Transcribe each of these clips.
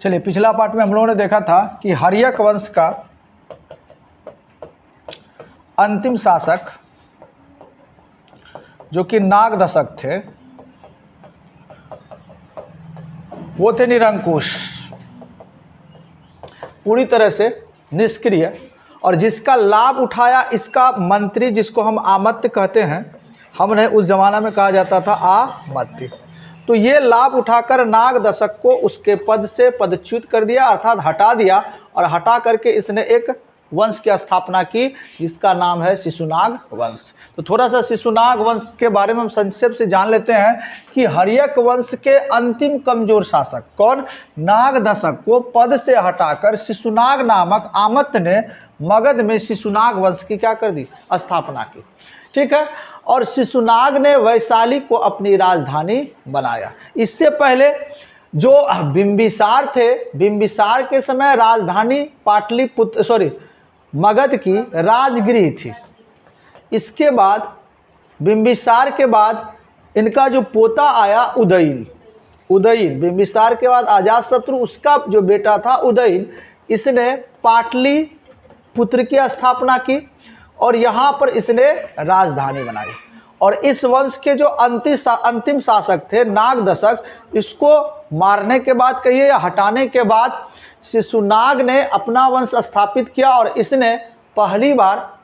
चलिए, पिछला पार्ट में हम लोगों ने देखा था कि हर्यक वंश का अंतिम शासक जो कि नागदशक थे, वो थे निरंकुश, पूरी तरह से निष्क्रिय, और जिसका लाभ उठाया इसका मंत्री, जिसको हम आमत्य कहते हैं, हमने उस जमाना में कहा जाता था आमत्य। तो ये लाभ उठाकर नागदशक को उसके पद से पदच्युत कर दिया, अर्थात हटा दिया, और हटा करके इसने एक वंश की स्थापना की जिसका नाम है शिशुनाग वंश। तो थोड़ा सा शिशुनाग वंश के बारे में हम संक्षेप से जान लेते हैं कि हर्यक वंश के अंतिम कमजोर शासक कौन, नागदशक को पद से हटाकर शिशुनाग नामक आमत्य ने मगध में शिशुनाग वंश की क्या कर दी, स्थापना की। ठीक है, और शिशुनाग ने वैशाली को अपनी राजधानी बनाया। इससे पहले जो बिंबिसार थे, बिंबिसार के समय राजधानी पाटलिपुत्र मगध की राजगिरी थी। इसके बाद बिंबिसार के बाद इनका जो पोता आया उदयन, बिंबिसार के बाद अजातशत्रु, उसका जो बेटा था उदयन, इसने पाटलिपुत्र की स्थापना की और यहाँ पर इसने राजधानी बनाई। और इस वंश के जो अंतिम शासक थे नागदशक, इसको मारने के बाद कहिए या हटाने के बाद शिशुनाग ने अपना वंश स्थापित किया और इसने पहली बार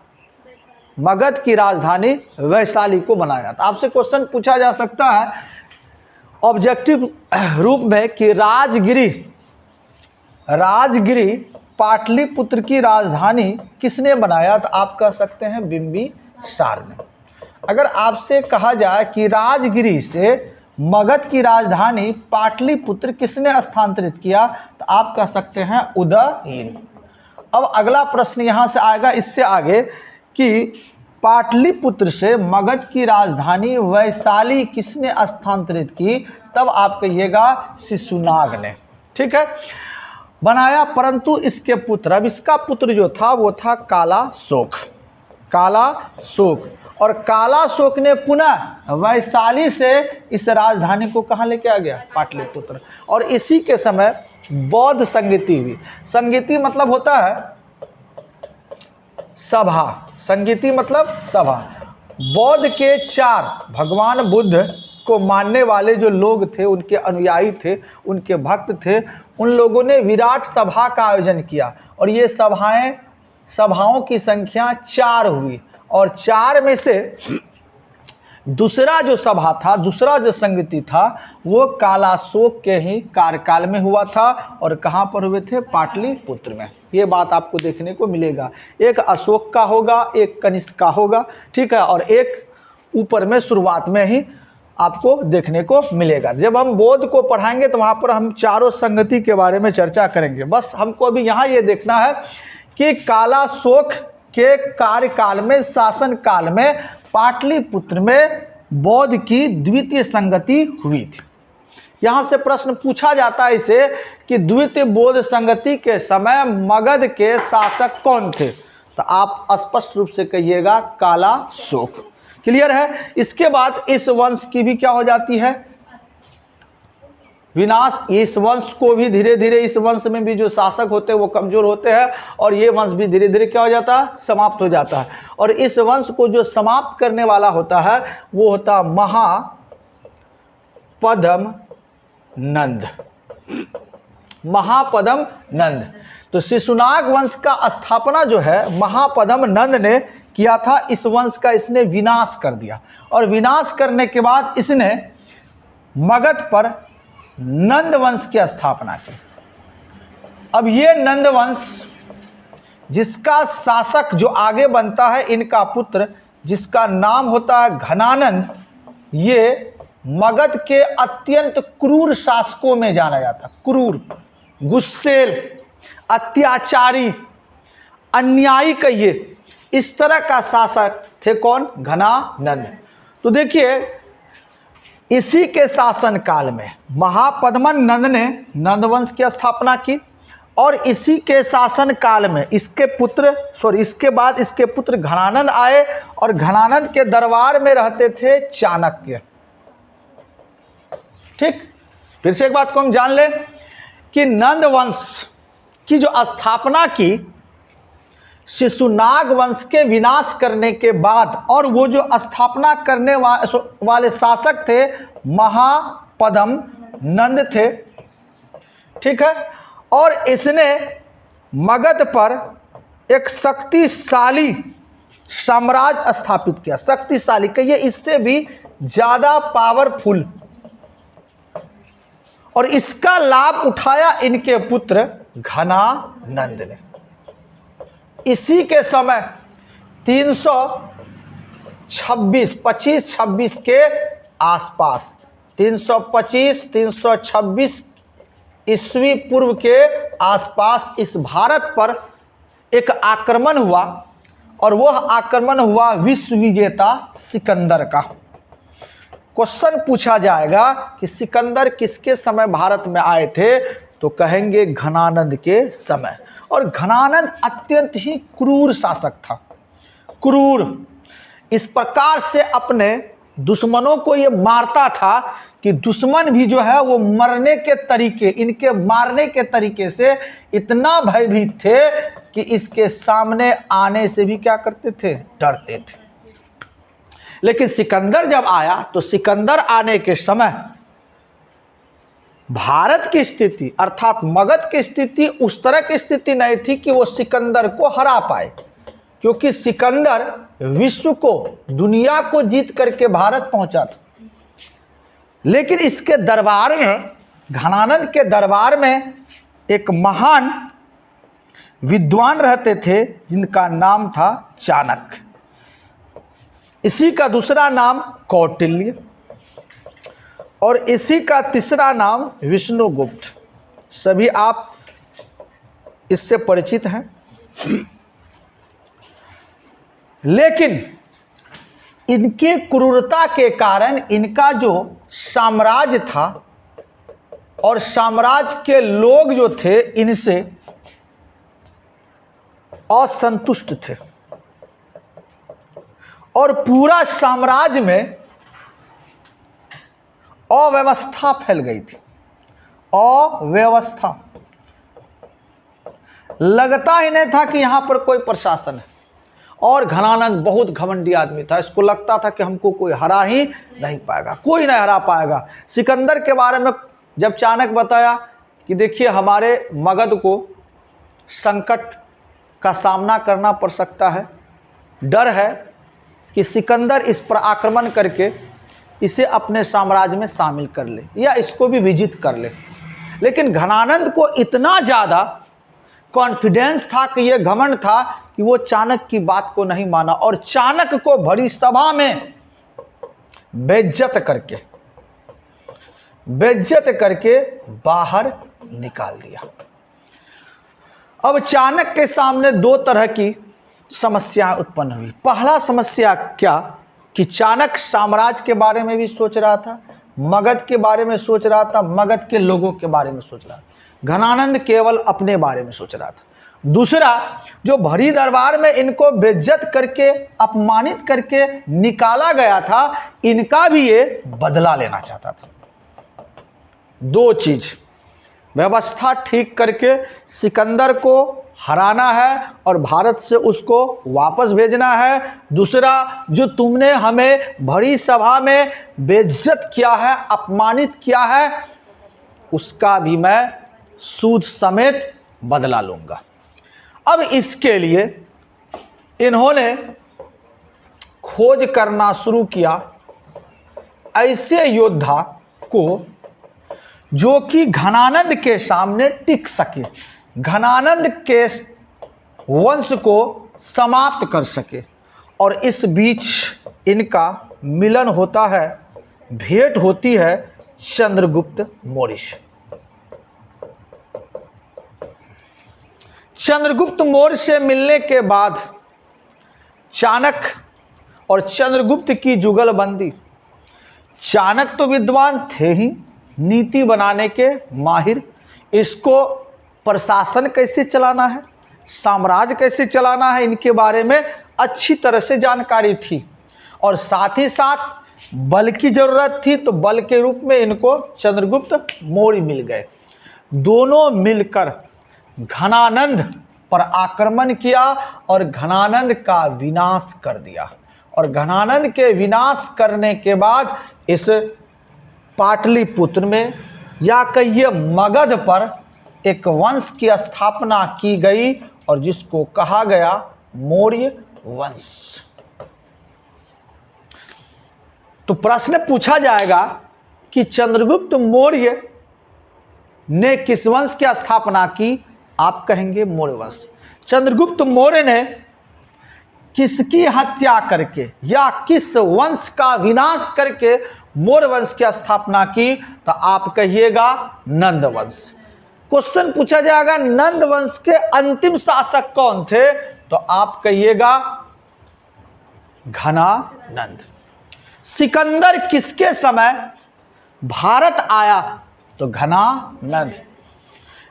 मगध की राजधानी वैशाली को बनाया। तो आपसे क्वेश्चन पूछा जा सकता है ऑब्जेक्टिव रूप में कि राजगिरी पाटलिपुत्र की राजधानी किसने बनाया, तो आप कह सकते हैं बिंबिसार ने। अगर आपसे कहा जाए कि राजगिरी से मगध की राजधानी पाटलिपुत्र किसने स्थानांतरित किया, तो आप कह सकते हैं उदयन। अब अगला प्रश्न यहां से आएगा इससे आगे कि पाटलिपुत्र से मगध की राजधानी वैशाली किसने स्थानांतरित की, तब आप कहिएगा शिशुनाग ने। ठीक है, बनाया, परंतु इसके पुत्र, अब इसका पुत्र जो था वो था कालाशोक। और कालाशोक ने पुनः वैशाली से इस राजधानी को कहाँ लेके आ गया, पाटलिपुत्र। और इसी के समय बौद्ध संगीति हुई। संगीति मतलब होता है सभा, संगीति मतलब सभा। बौद्ध के 4 भगवान बुद्ध को मानने वाले जो लोग थे, उनके अनुयायी थे, उनके भक्त थे, उन लोगों ने विराट सभा का आयोजन किया और ये सभाओं की संख्या 4 हुई। और 4 में से दूसरा जो सभा था, दूसरा जो संगति था, वो कालाशोक के ही कार्यकाल में हुआ था। और कहाँ पर हुए थे, पाटलिपुत्र में। ये बात आपको देखने को मिलेगा। एक अशोक का होगा, एक कनिष्क का होगा, ठीक है, और एक ऊपर में शुरुआत में ही आपको देखने को मिलेगा। जब हम बौद्ध को पढ़ाएंगे तो वहाँ पर हम चारों संगति के बारे में चर्चा करेंगे। बस हमको अभी यहाँ ये देखना है कि कालाशोक के कार्यकाल में, शासन काल में, पाटलिपुत्र में बौद्ध की द्वितीय संगति हुई थी। यहाँ से प्रश्न पूछा जाता है इसे कि द्वितीय बौद्ध संगति के समय मगध के शासक कौन थे, तो आप स्पष्ट रूप से कहिएगा कालाशोक। क्लियर है। इसके बाद इस वंश की भी क्या हो जाती है, विनाश। इस वंश को भी धीरे धीरे, इस वंश में भी जो शासक होते हैं वो कमजोर होते हैं और ये वंश भी धीरे धीरे क्या हो जाता है, समाप्त हो जाता है। और इस वंश को जो समाप्त करने वाला होता है वो होता महापद्म नंद। तो शिशुनाग वंश का स्थापना जो है महापद्म नंद ने किया था। इस वंश का इसने विनाश कर दिया और विनाश करने के बाद इसने मगध पर नंद वंश की स्थापना की। अब ये नंद वंश, जिसका शासक जो आगे बनता है, इनका पुत्र जिसका नाम होता है घनानंद, ये मगध के अत्यंत क्रूर शासकों में जाना जाता। क्रूर, गुस्सेल, अत्याचारी, अन्यायी कहिए, इस तरह का शासक थे कौन, घनानंद। तो देखिए इसी के शासन काल में महापद्म नंद ने नंदवंश की स्थापना की और इसी के शासन काल में इसके बाद इसके पुत्र घनानंद आए और घनानंद के दरबार में रहते थे चाणक्य। ठीक, फिर से एक बात को हम जान लें कि नंद वंश की जो स्थापना की शिशुनाग वंश के विनाश करने के बाद, और वो जो स्थापना करने वाले शासक थे महापद्म नंद थे, ठीक है। और इसने मगध पर एक शक्तिशाली साम्राज्य स्थापित किया। शक्तिशाली कहिए, इससे भी ज्यादा पावरफुल, और इसका लाभ उठाया इनके पुत्र घनानंद ने। इसी के समय 325-26 के आसपास, 325-326 ईस्वी पूर्व के आसपास इस भारत पर एक आक्रमण हुआ, और वह आक्रमण हुआ विश्व विजेता सिकंदर का। क्वेश्चन पूछा जाएगा कि सिकंदर किसके समय भारत में आए थे, तो कहेंगे घनानंद के समय। और घनानंद अत्यंत ही क्रूर शासक था, क्रूर। इस प्रकार से अपने दुश्मनों को ये मारता था कि दुश्मन भी जो है वो मरने के तरीके, इनके मारने के तरीके से इतना भयभीत थे कि इसके सामने आने से भी क्या करते थे, डरते थे। लेकिन सिकंदर जब आया तो सिकंदर आने के समय भारत की स्थिति अर्थात मगध की स्थिति उस तरह की स्थिति नहीं थी कि वो सिकंदर को हरा पाए, क्योंकि सिकंदर विश्व को, दुनिया को जीत करके भारत पहुंचा था। लेकिन इसके दरबार में, घनानंद के दरबार में एक महान विद्वान रहते थे जिनका नाम था चाणक्य। इसी का दूसरा नाम कौटिल्य, और इसी का तीसरा नाम विष्णुगुप्त। सभी आप इससे परिचित हैं। लेकिन इनकी क्रूरता के कारण इनका जो साम्राज्य था और साम्राज्य के लोग जो थे इनसे असंतुष्ट थे, और पूरा साम्राज्य में अव्यवस्था फैल गई थी। अव्यवस्था, लगता ही नहीं था कि यहां पर कोई प्रशासन है। और घनानंद बहुत घमंडी आदमी था, इसको लगता था कि हमको कोई हरा ही नहीं पाएगा, कोई नहीं हरा पाएगा। सिकंदर के बारे में जब चाणक्य बताया कि देखिए हमारे मगध को संकट का सामना करना पड़ सकता है, डर है कि सिकंदर इस पर आक्रमण करके इसे अपने साम्राज्य में शामिल कर ले या इसको भी विजित कर ले। लेकिन घनानंद को इतना ज़्यादा कॉन्फिडेंस था कि ये घमंड था कि वो चाणक्य की बात को नहीं माना, और चाणक्य को बड़ी सभा में बेइज्जत करके बाहर निकाल दिया। अब चाणक्य के सामने दो तरह की समस्याएं उत्पन्न हुई। पहला समस्या क्या कि चाणक्य साम्राज्य के बारे में भी सोच रहा था, मगध के बारे में सोच रहा था, मगध के लोगों के बारे में सोच रहा था। घनानंद केवल अपने बारे में सोच रहा था। दूसरा, जो भरी दरबार में इनको बेइज्जत करके, अपमानित करके निकाला गया था, इनका भी ये बदला लेना चाहता था। दो चीज, व्यवस्था ठीक करके सिकंदर को हराना है और भारत से उसको वापस भेजना है। दूसरा, जो तुमने हमें भरी सभा में बेइज्जत किया है, अपमानित किया है, उसका भी मैं सूद समेत बदला लूंगा। अब इसके लिए इन्होंने खोज करना शुरू किया ऐसे योद्धा को जो कि घनानंद के सामने टिक सके, घनानंद के वंश को समाप्त कर सके। और इस बीच इनका मिलन होता है, भेंट होती है चंद्रगुप्त मौर्य से। चंद्रगुप्त मौर्य से मिलने के बाद चाणक्य और चंद्रगुप्त की जुगलबंदी। चाणक्य तो विद्वान थे ही, नीति बनाने के माहिर, इसको प्रशासन कैसे चलाना है, साम्राज्य कैसे चलाना है, इनके बारे में अच्छी तरह से जानकारी थी। और साथ ही साथ बल की जरूरत थी, तो बल के रूप में इनको चंद्रगुप्त मौर्य मिल गए। दोनों मिलकर घनानंद पर आक्रमण किया और घनानंद का विनाश कर दिया। और घनानंद के विनाश करने के बाद इस पाटलिपुत्र में या कहिए मगध पर एक वंश की स्थापना की गई और जिसको कहा गया मौर्य वंश। तो प्रश्न पूछा जाएगा कि चंद्रगुप्त मौर्य ने किस वंश की स्थापना की? आप कहेंगे मौर्य वंश। चंद्रगुप्त मौर्य ने किसकी हत्या करके या किस वंश का विनाश करके मौर्य वंश की स्थापना की? तो आप कहिएगा नंद वंश। क्वेश्चन पूछा जाएगा नंद वंश के अंतिम शासक कौन थे? तो आप कहिएगा घनानंद। सिकंदर किसके समय भारत आया? तो घनानंद।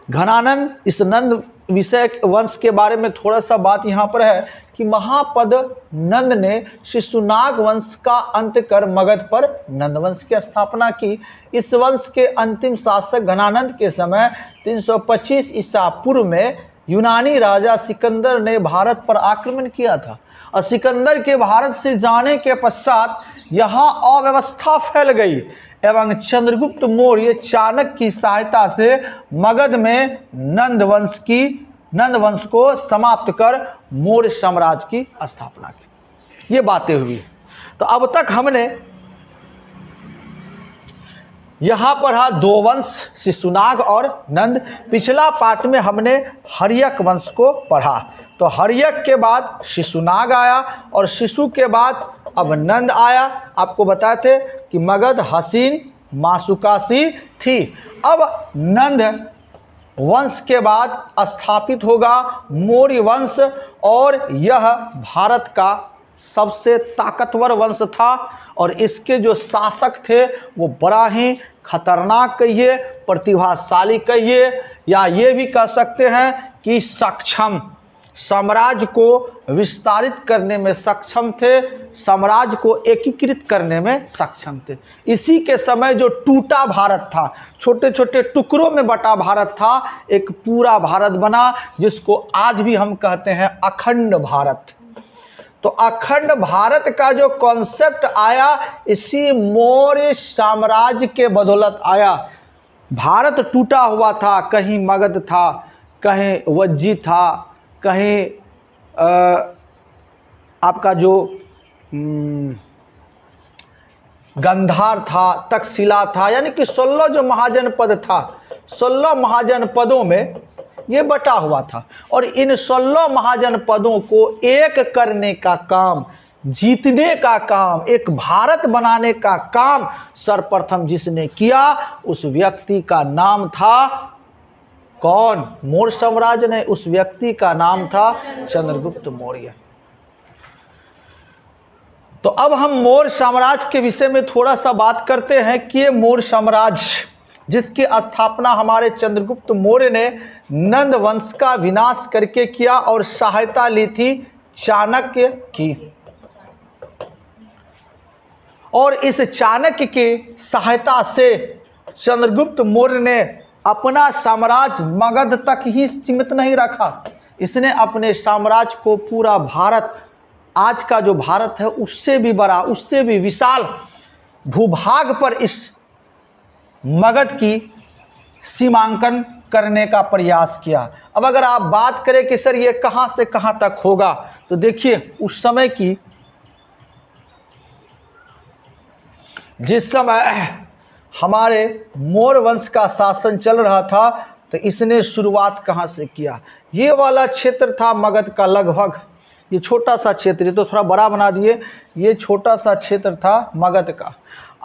घनानंद, इस नंद विषय वंश के बारे में थोड़ा सा बात यहाँ पर है कि महापद नंद ने शिशुनाग वंश का अंत कर मगध पर नंद वंश की स्थापना की। इस वंश के अंतिम शासक घनानंद के समय 325 ईसा पूर्व में यूनानी राजा सिकंदर ने भारत पर आक्रमण किया था और सिकंदर के भारत से जाने के पश्चात यहाँ अव्यवस्था फैल गई एवं चंद्रगुप्त मौर्य चाणक्य की सहायता से मगध में नंद वंश को समाप्त कर मौर्य साम्राज्य की स्थापना की। ये बातें हुई। तो अब तक हमने यहां पढ़ा दो वंश, शिशुनाग और नंद। पिछला पाठ में हमने हर्यक वंश को पढ़ा। तो हर्यक के बाद शिशुनाग आया और शिशु के बाद अब नंद आया। आपको बताए थे कि मगध हसीन मासुकासी थी। अब नंद वंश के बाद स्थापित होगा मौर्य वंश और यह भारत का सबसे ताकतवर वंश था और इसके जो शासक थे वो बड़ा ही खतरनाक कहिए, प्रतिभाशाली कहिए, या ये भी कह सकते हैं कि सक्षम, साम्राज्य को विस्तारित करने में सक्षम थे, साम्राज्य को एकीकृत करने में सक्षम थे। इसी के समय जो टूटा भारत था, छोटे छोटे टुकड़ों में बटा भारत था, एक पूरा भारत बना जिसको आज भी हम कहते हैं अखंड भारत। तो अखंड भारत का जो कॉन्सेप्ट आया इसी मौर्य साम्राज्य के बदौलत आया। भारत टूटा हुआ था, कहीं मगध था, कहीं वज्जी था, कहीं आपका जो गंधार था, तक्षशिला था, यानी कि 16 जो महाजनपद था, 16 महाजनपदों में ये बटा हुआ था। और इन 16 महाजनपदों को एक करने का काम, जीतने का काम, एक भारत बनाने का काम सर्वप्रथम जिसने किया उस व्यक्ति का नाम था कौन? मौर्य साम्राज्य ने। उस व्यक्ति का नाम था चंद्रगुप्त मौर्य। तो अब हम मौर्य साम्राज्य के विषय में थोड़ा सा बात करते हैं कि ये मौर्य साम्राज्य जिसकी स्थापना हमारे चंद्रगुप्त मौर्य ने नंद वंश का विनाश करके किया और सहायता ली थी चाणक्य की। और इस चाणक्य की सहायता से चंद्रगुप्त मौर्य ने अपना साम्राज्य मगध तक ही सीमित नहीं रखा, इसने अपने साम्राज्य को पूरा भारत, आज का जो भारत है उससे भी बड़ा, उससे भी विशाल भूभाग पर इस मगध की सीमांकन करने का प्रयास किया। अब अगर आप बात करें कि सर ये कहां से कहां तक होगा, तो देखिए उस समय की, जिस समय हमारे मौर्य वंश का शासन चल रहा था, तो इसने शुरुआत कहां से किया? ये वाला क्षेत्र था मगध का, लगभग ये छोटा सा क्षेत्र, ये तो थोड़ा बड़ा बना दिए, ये छोटा सा क्षेत्र था मगध का।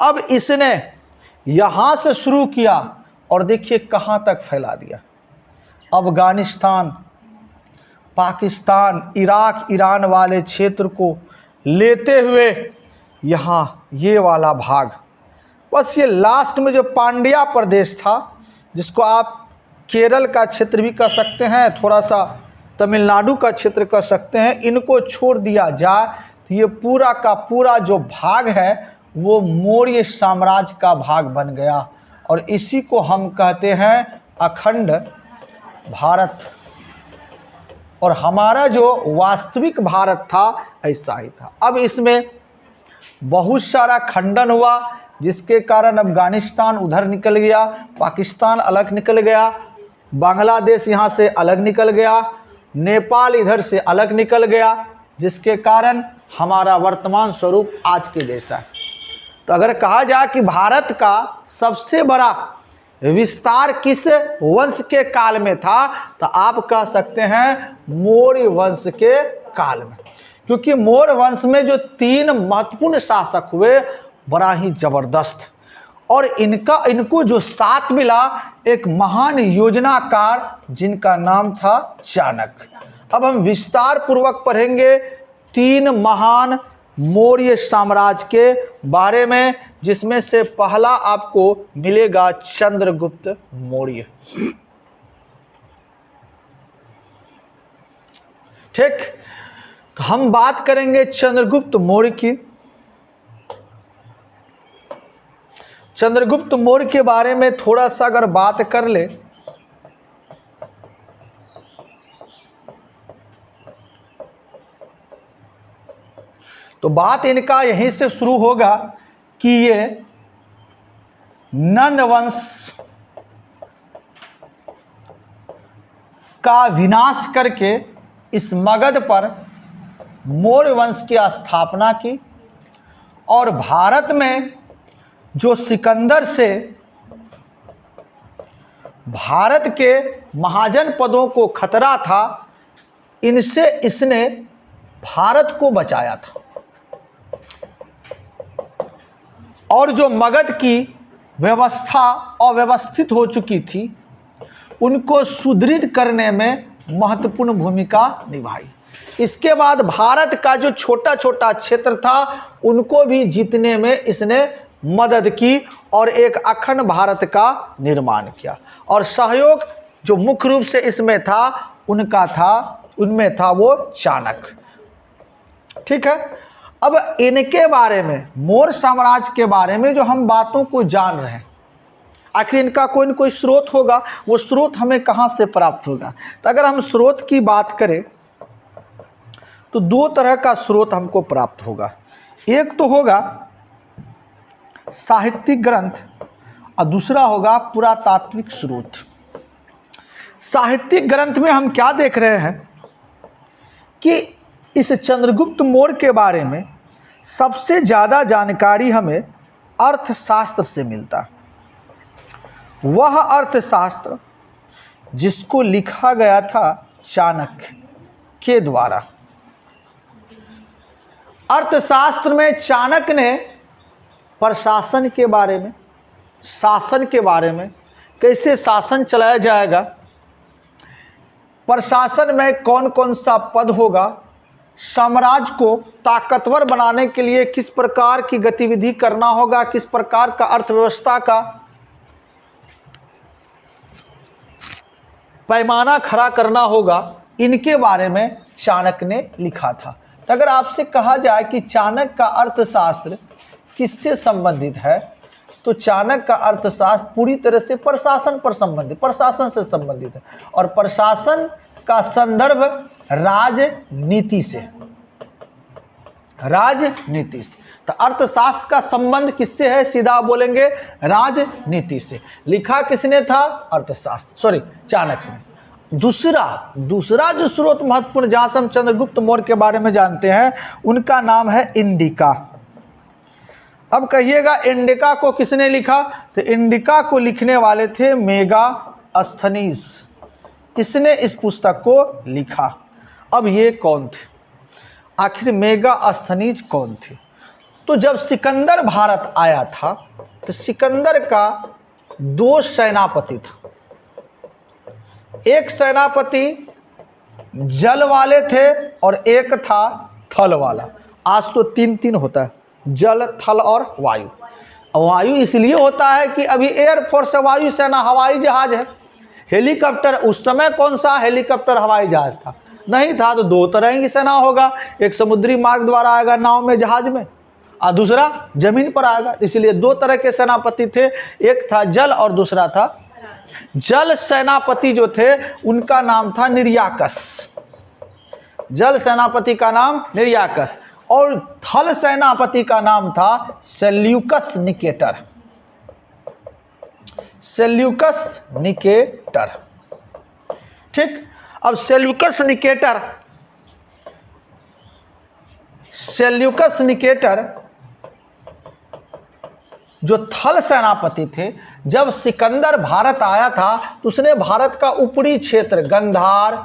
अब इसने यहाँ से शुरू किया और देखिए कहाँ तक फैला दिया। अफगानिस्तान, पाकिस्तान, इराक, ईरान वाले क्षेत्र को लेते हुए यहाँ ये वाला भाग, बस ये लास्ट में जो पांड्या प्रदेश था, जिसको आप केरल का क्षेत्र भी कह सकते हैं, थोड़ा सा तमिलनाडु का क्षेत्र कह सकते हैं, इनको छोड़ दिया जाए तो ये पूरा का पूरा जो भाग है वो मौर्य साम्राज्य का भाग बन गया और इसी को हम कहते हैं अखंड भारत, और हमारा जो वास्तविक भारत था ऐसा ही था। अब इसमें बहुत सारा खंडन हुआ, जिसके कारण अफगानिस्तान उधर निकल गया, पाकिस्तान अलग निकल गया, बांग्लादेश यहाँ से अलग निकल गया, नेपाल इधर से अलग निकल गया, जिसके कारण हमारा वर्तमान स्वरूप आज के जैसा है। तो अगर कहा जाए कि भारत का सबसे बड़ा विस्तार किस वंश के काल में था, तो आप कह सकते हैं मौर्य वंश के काल में, क्योंकि मौर्य वंश में जो 3 महत्वपूर्ण शासक हुए बड़ा ही जबरदस्त, और इनको जो साथ मिला एक महान योजनाकार जिनका नाम था चाणक्य। अब हम विस्तार पूर्वक पढ़ेंगे 3 महान मौर्य साम्राज्य के बारे में, जिसमें से पहला आपको मिलेगा चंद्रगुप्त मौर्य। ठीक, तो हम बात करेंगे चंद्रगुप्त मौर्य की। चंद्रगुप्त मौर्य के बारे में थोड़ा सा अगर बात कर ले, तो बात इनका यहीं से शुरू होगा कि ये नंद वंश का विनाश करके इस मगध पर मौर्य वंश की स्थापना की, और भारत में जो सिकंदर से भारत के महाजन पदों को खतरा था, इनसे इसने भारत को बचाया था, और जो मगध की व्यवस्था अव्यवस्थित हो चुकी थी उनको सुदृढ़ करने में महत्वपूर्ण भूमिका निभाई। इसके बाद भारत का जो छोटा छोटा क्षेत्र था उनको भी जीतने में इसने मदद की, और एक अखंड भारत का निर्माण किया, और सहयोग जो मुख्य रूप से इसमें था उनमें था वो चाणक्य। ठीक है, अब इनके बारे में, मौर्य साम्राज्य के बारे में जो हम बातों को जान रहे हैं, आखिर इनका कोई न कोई स्रोत होगा, वो स्रोत हमें कहाँ से प्राप्त होगा। तो अगर हम स्रोत की बात करें तो 2 तरह का स्रोत हमको प्राप्त होगा। एक तो होगा साहित्यिक ग्रंथ और दूसरा होगा पुरातात्विक स्रोत। साहित्यिक ग्रंथ में हम क्या देख रहे हैं कि इस चंद्रगुप्त मौर्य के बारे में सबसे ज़्यादा जानकारी हमें अर्थशास्त्र से मिलता है। वह अर्थशास्त्र जिसको लिखा गया था चाणक्य के द्वारा। अर्थशास्त्र में चाणक्य ने प्रशासन के बारे में, शासन के बारे में, कैसे शासन चलाया जाएगा, प्रशासन में कौन कौन सा पद होगा, साम्राज्य को ताकतवर बनाने के लिए किस प्रकार की गतिविधि करना होगा, किस प्रकार का अर्थव्यवस्था का पैमाना खड़ा करना होगा, इनके बारे में चाणक्य ने लिखा था। तो अगर आपसे कहा जाए कि चाणक्य का अर्थशास्त्र किससे संबंधित है, तो चाणक्य का अर्थशास्त्र पूरी तरह से प्रशासन पर संबंधित, प्रशासन से संबंधित है, और प्रशासन का संदर्भ राजनीति से, राजनीति से। तो अर्थशास्त्र का संबंध किससे है, सीधा बोलेंगे राजनीति से। लिखा किसने था, अर्थशास्त्र, चाणक्य ने। दूसरा जो स्रोत महत्वपूर्ण जहां से हम चंद्रगुप्त मौर्य के बारे में जानते हैं, उनका नाम है इंडिका। अब कहिएगा इंडिका को किसने लिखा, तो इंडिका को लिखने वाले थे मेगास्थनीज, इसने इस पुस्तक को लिखा। अब ये कौन थे, आखिर मेगास्थनीज कौन थे? तो जब सिकंदर भारत आया था तो सिकंदर का 2 सेनापति था। एक सेनापति जल वाले थे और एक था थल वाला। आज तो 3 होता है, जल, थल और वायु। वायु इसलिए होता है कि अभी एयरफोर्स, वायु सेना, हवाई जहाज है। हेलीकॉप्टर उस समय कौन सा हेलीकॉप्टर हवाई जहाज था, नहीं था। तो 2 तरह की सेना होगा, एक समुद्री मार्ग द्वारा आएगा नाव में, जहाज में, और दूसरा जमीन पर आएगा। इसलिए 2 तरह के सेनापति थे, एक था जल और दूसरा था जल सेनापति जो थे उनका नाम था निर्याकस, जल सेनापति का नाम निर्याकस, और थल सेनापति का नाम था सेल्यूकस निकेटर, सेल्यूकस निकेटर। ठीक, अब सेल्यूकस निकेटर जो थल सेनापति थे, जब सिकंदर भारत आया था तो उसने भारत का ऊपरी क्षेत्र गंधार,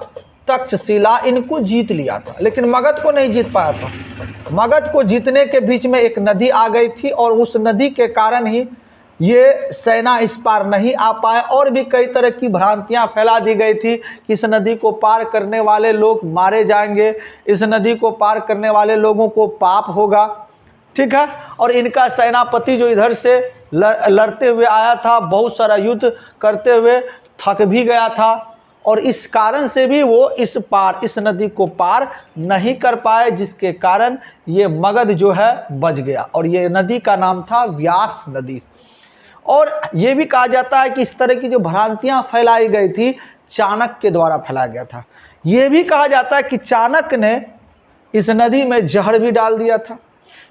तक्षशिला इनको जीत लिया था, लेकिन मगध को नहीं जीत पाया था। मगध को जीतने के बीच में एक नदी आ गई थी और उस नदी के कारण ही ये सेना इस पार नहीं आ पाए, और भी कई तरह की भ्रांतियां फैला दी गई थी कि इस नदी को पार करने वाले लोग मारे जाएंगे, इस नदी को पार करने वाले लोगों को पाप होगा। ठीक है, और इनका सेनापति जो इधर से लड़ते हुए आया था, बहुत सारा युद्ध करते हुए थक भी गया था, और इस कारण से भी वो इस नदी को पार नहीं कर पाए, जिसके कारण ये मगध जो है बच गया, और ये नदी का नाम था व्यास नदी। और ये भी कहा जाता है कि इस तरह की जो भ्रांतियां फैलाई गई थी चाणक्य के द्वारा फैलाया गया था। ये भी कहा जाता है कि चाणक्य ने इस नदी में जहर भी डाल दिया था,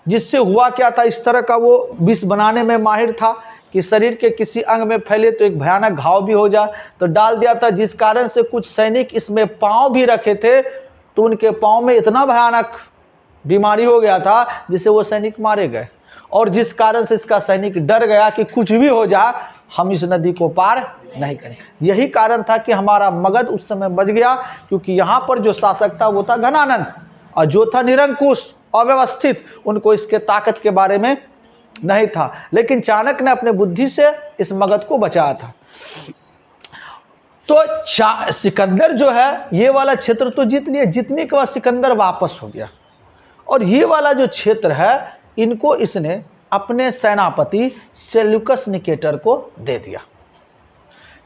जिससे हुआ क्या था, इस तरह का वो विष बनाने में माहिर था कि शरीर के किसी अंग में फैले तो एक भयानक घाव भी हो जाए, तो डाल दिया था, जिस कारण से कुछ सैनिक इसमें पाँव भी रखे थे तो उनके पाँव में इतना भयानक बीमारी हो गया था जिससे वो सैनिक मारे गए, और जिस कारण से इसका सैनिक डर गया कि कुछ भी हो जाए हम इस नदी को पार नहीं करें। यही कारण था कि हमारा मगध उस समय बच गया, क्योंकि यहाँ पर जो शासक था वो था घनानंद, और जो था निरंकुश अव्यवस्थित, उनको इसके ताकत के बारे में नहीं था, लेकिन चाणक्य ने अपने बुद्धि से इस मगध को बचाया था। तो सिकंदर जो है ये वाला क्षेत्र तो जीत लिया, जीतने के बाद सिकंदर वापस हो गया, और ये वाला जो क्षेत्र है इनको इसने अपने सेनापति सेल्यूकस निकेटर को दे दिया।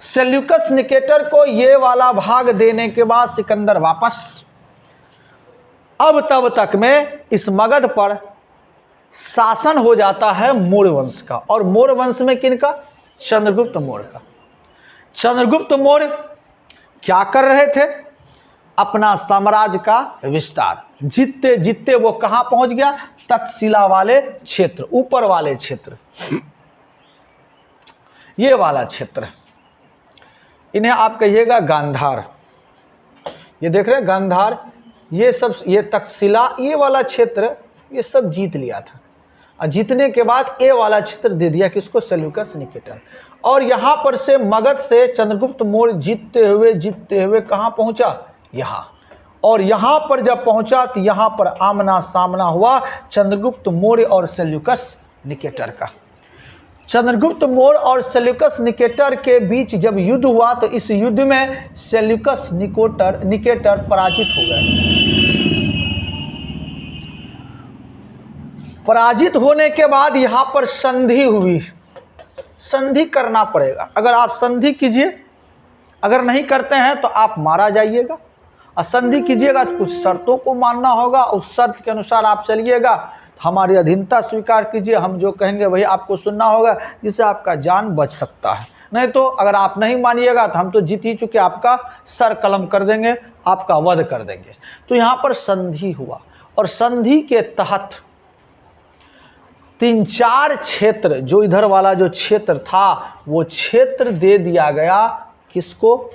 सेल्यूकस निकेटर को ये वाला भाग देने के बाद सिकंदर वापस, अब तब तक में इस मगध पर शासन हो जाता है मौर्य वंश का, और मौर्य वंश में किनका? चंद्रगुप्त मौर्य का। चंद्रगुप्त मौर्य क्या कर रहे थे? अपना साम्राज्य का विस्तार, जीतते जीतते वो कहां पहुंच गया? तक्षशिला वाले क्षेत्र, ऊपर वाले क्षेत्र, ये वाला क्षेत्र, इन्हें आप कहिएगा गांधार। ये देख रहे हैं गांधार, ये सब, ये तक्षशिला, ये वाला क्षेत्र, ये सब जीत लिया था, और जीतने के बाद ये वाला क्षेत्र दे दिया किसको? Seleucus Nicator. और यहां पर से मगध से चंद्रगुप्त मौर्य जीतते हुए कहां पहुंचा? यहाँ, और यहाँ पर जब पहुंचा तो यहाँ पर आमना सामना हुआ चंद्रगुप्त मौर्य और सेल्यूकस निकेटर का। चंद्रगुप्त मौर्य और सेल्यूकस निकेटर के बीच जब युद्ध हुआ तो इस युद्ध में सेल्यूकस निकेटर पराजित हो गए। पराजित होने के बाद यहाँ पर संधि हुई, संधि करना पड़ेगा। अगर आप संधि कीजिए, अगर नहीं करते हैं तो आप मारा जाइएगा, और संधि कीजिएगा तो कुछ शर्तों को मानना होगा, उस शर्त के अनुसार आप चलिएगा, हमारी अधीनता स्वीकार कीजिए, हम जो कहेंगे वही आपको सुनना होगा, जिससे आपका जान बच सकता है। नहीं तो अगर आप नहीं मानिएगा तो हम तो जीत ही चुके, आपका सर कलम कर देंगे, आपका वध कर देंगे। तो यहाँ पर संधि हुआ, और संधि के तहत 3-4 क्षेत्र, जो इधर वाला जो क्षेत्र था वो क्षेत्र दे दिया गया किसको?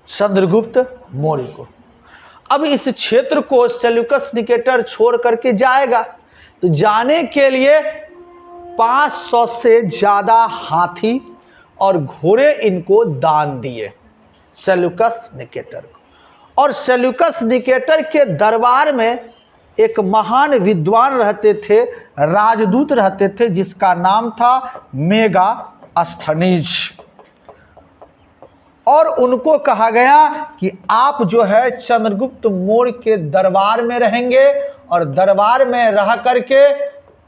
चंद्रगुप्त मौर्य को। अब इस क्षेत्र को सेल्यूकस निकेटर छोड़ करके जाएगा, तो जाने के लिए 500 से ज्यादा हाथी और घोड़े इनको दान दिए सेल्यूकस निकेटर को। और सेल्यूकस निकेटर के दरबार में एक महान विद्वान रहते थे, राजदूत रहते थे, जिसका नाम था मेगास्थनीज। और उनको कहा गया कि आप जो है चंद्रगुप्त मौर्य के दरबार में रहेंगे, और दरबार में रह करके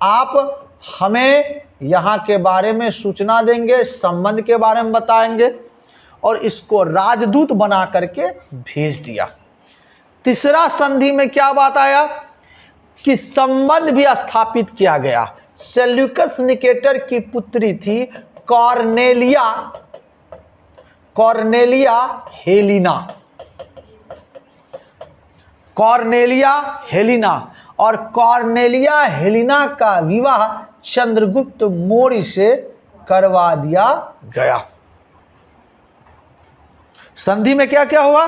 आप हमें यहाँ के बारे में सूचना देंगे, संबंध के बारे में बताएंगे, और इसको राजदूत बना करके भेज दिया। तीसरा संधि में क्या बात आया कि संबंध भी स्थापित किया गया। सेल्यूकस निकेटर की पुत्री थी कॉर्नेलिया हेलिना, कॉर्नेलिया हेलिना। और कॉर्नेलिया हेलिना का विवाह चंद्रगुप्त मौर्य से करवा दिया गया। संधि में क्या क्या हुआ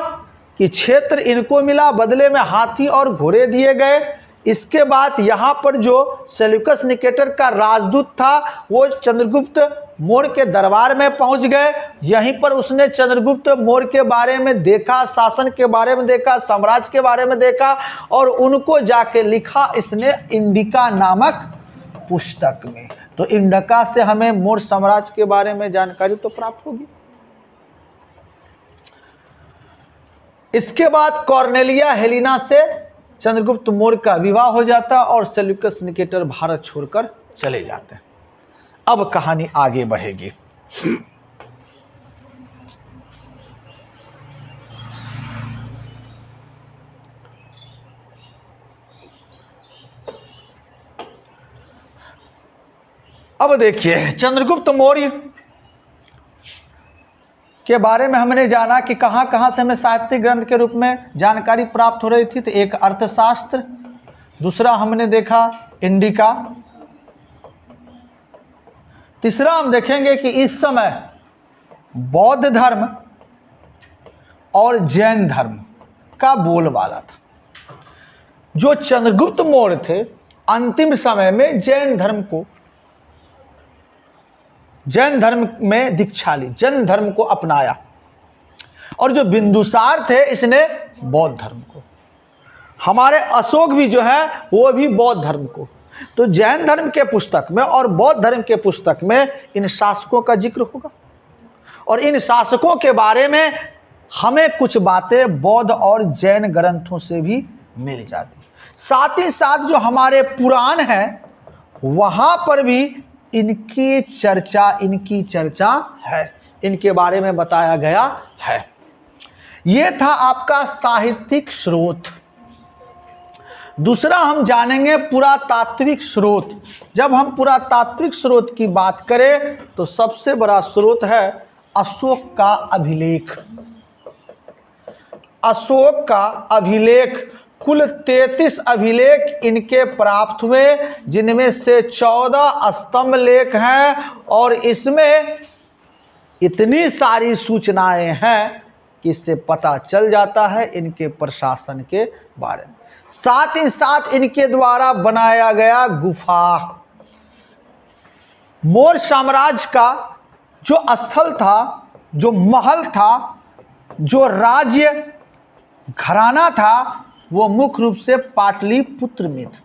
कि क्षेत्र इनको मिला, बदले में हाथी और घोड़े दिए गए। इसके बाद यहाँ पर जो सेल्यूकस निकेटर का राजदूत था वो चंद्रगुप्त मौर्य के दरबार में पहुंच गए। यहीं पर उसने चंद्रगुप्त मौर्य के बारे में देखा, शासन के बारे में देखा, साम्राज्य के बारे में देखा और उनको जाके लिखा इसने इंडिका नामक पुस्तक में। तो इंडिका से हमें मौर्य साम्राज्य के बारे में जानकारी तो प्राप्त होगी। इसके बाद कॉर्नेलिया हेलिना से चंद्रगुप्त मौर्य का विवाह हो जाता और सेल्यूकस निकेटर भारत छोड़कर चले जाते हैं। अब कहानी आगे बढ़ेगी। अब देखिए चंद्रगुप्त मौर्य के बारे में हमने जाना कि कहां कहां से हमें साहित्यिक ग्रंथ के रूप में जानकारी प्राप्त हो रही थी। तो एक अर्थशास्त्र, दूसरा हमने देखा इंडिका, तीसरा हम देखेंगे कि इस समय बौद्ध धर्म और जैन धर्म का बोलबाला था। जो चंद्रगुप्त मौर्य थे अंतिम समय में जैन धर्म में दीक्षा ली, जैन धर्म को अपनाया। और जो बिंदुसार थे इसने बौद्ध धर्म को, हमारे अशोक भी जो है वो भी बौद्ध धर्म को। तो जैन धर्म के पुस्तक में और बौद्ध धर्म के पुस्तक में इन शासकों का जिक्र होगा और इन शासकों के बारे में हमें कुछ बातें बौद्ध और जैन ग्रंथों से भी मिल जाती। साथ ही साथ जो हमारे पुराण हैं वहां पर भी इनकी चर्चा है, इनके बारे में बताया गया है। यह था आपका साहित्यिक स्रोत। दूसरा हम जानेंगे पुरातात्विक स्रोत। जब हम पुरातात्विक स्रोत की बात करें तो सबसे बड़ा स्रोत है अशोक का अभिलेख। अशोक का अभिलेख, कुल 33 अभिलेख इनके प्राप्त हुए, जिनमें से 14 स्तंभ लेख हैं और इसमें इतनी सारी सूचनाएं हैं कि इससे पता चल जाता है इनके प्रशासन के बारे में। साथ ही साथ इनके द्वारा बनाया गया गुफा, मौर्य साम्राज्य का जो स्थल था, जो महल था, जो राज्य घराना था, वो मुख्य रूप से पाटलिपुत्र में था।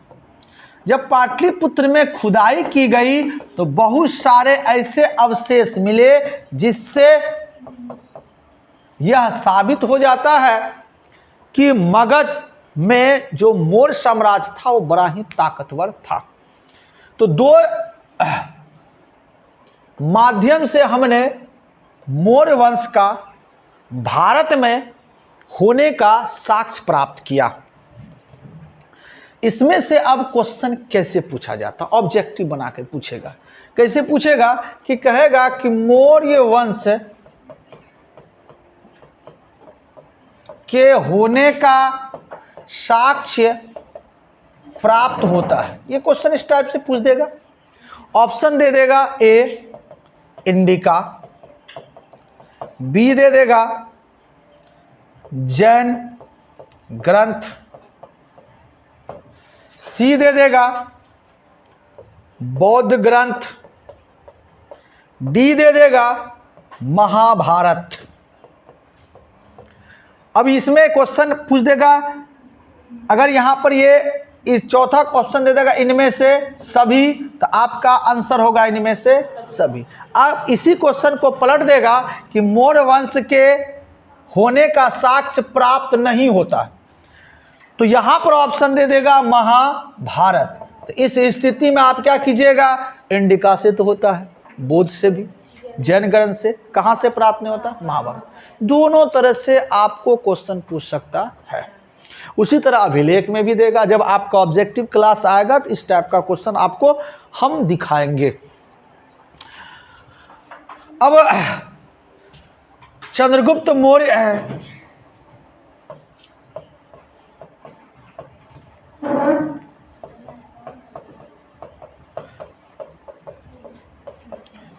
जब पाटलिपुत्र में खुदाई की गई तो बहुत सारे ऐसे अवशेष मिले जिससे यह साबित हो जाता है कि मगध में जो मौर्य साम्राज्य था वो बड़ा ही ताकतवर था। तो दो माध्यम से हमने मौर्य वंश का भारत में होने का साक्ष्य प्राप्त किया। इसमें से अब क्वेश्चन कैसे पूछा जाता, ऑब्जेक्टिव बना के पूछेगा। कैसे पूछेगा कि कहेगा कि मौर्य वंश के होने का साक्ष्य प्राप्त होता है। ये क्वेश्चन इस टाइप से पूछ देगा। ऑप्शन दे देगा ए इंडिका, बी दे देगा जैन ग्रंथ, सी दे देगा बौद्ध ग्रंथ, डी दे देगा महाभारत। अब इसमें क्वेश्चन पूछ देगा, अगर यहां पर ये इस चौथा क्वेश्चन दे देगा इनमें से सभी, तो आपका आंसर होगा इनमें से सभी। अब इसी क्वेश्चन को पलट देगा कि मौर्य वंश के होने का साक्ष्य प्राप्त नहीं होता, तो यहां पर ऑप्शन दे देगा महाभारत। तो इस स्थिति में आप क्या कीजिएगा, इंडिका से तो होता है, बौद्ध से भी, जैन ग्रंथ से, कहां से प्राप्त नहीं होता, महाभारत। दोनों तरह से आपको क्वेश्चन पूछ सकता है। उसी तरह अभिलेख में भी देगा। जब आपका ऑब्जेक्टिव क्लास आएगा तो इस टाइप का क्वेश्चन आपको हम दिखाएंगे। अब चंद्रगुप्त मौर्य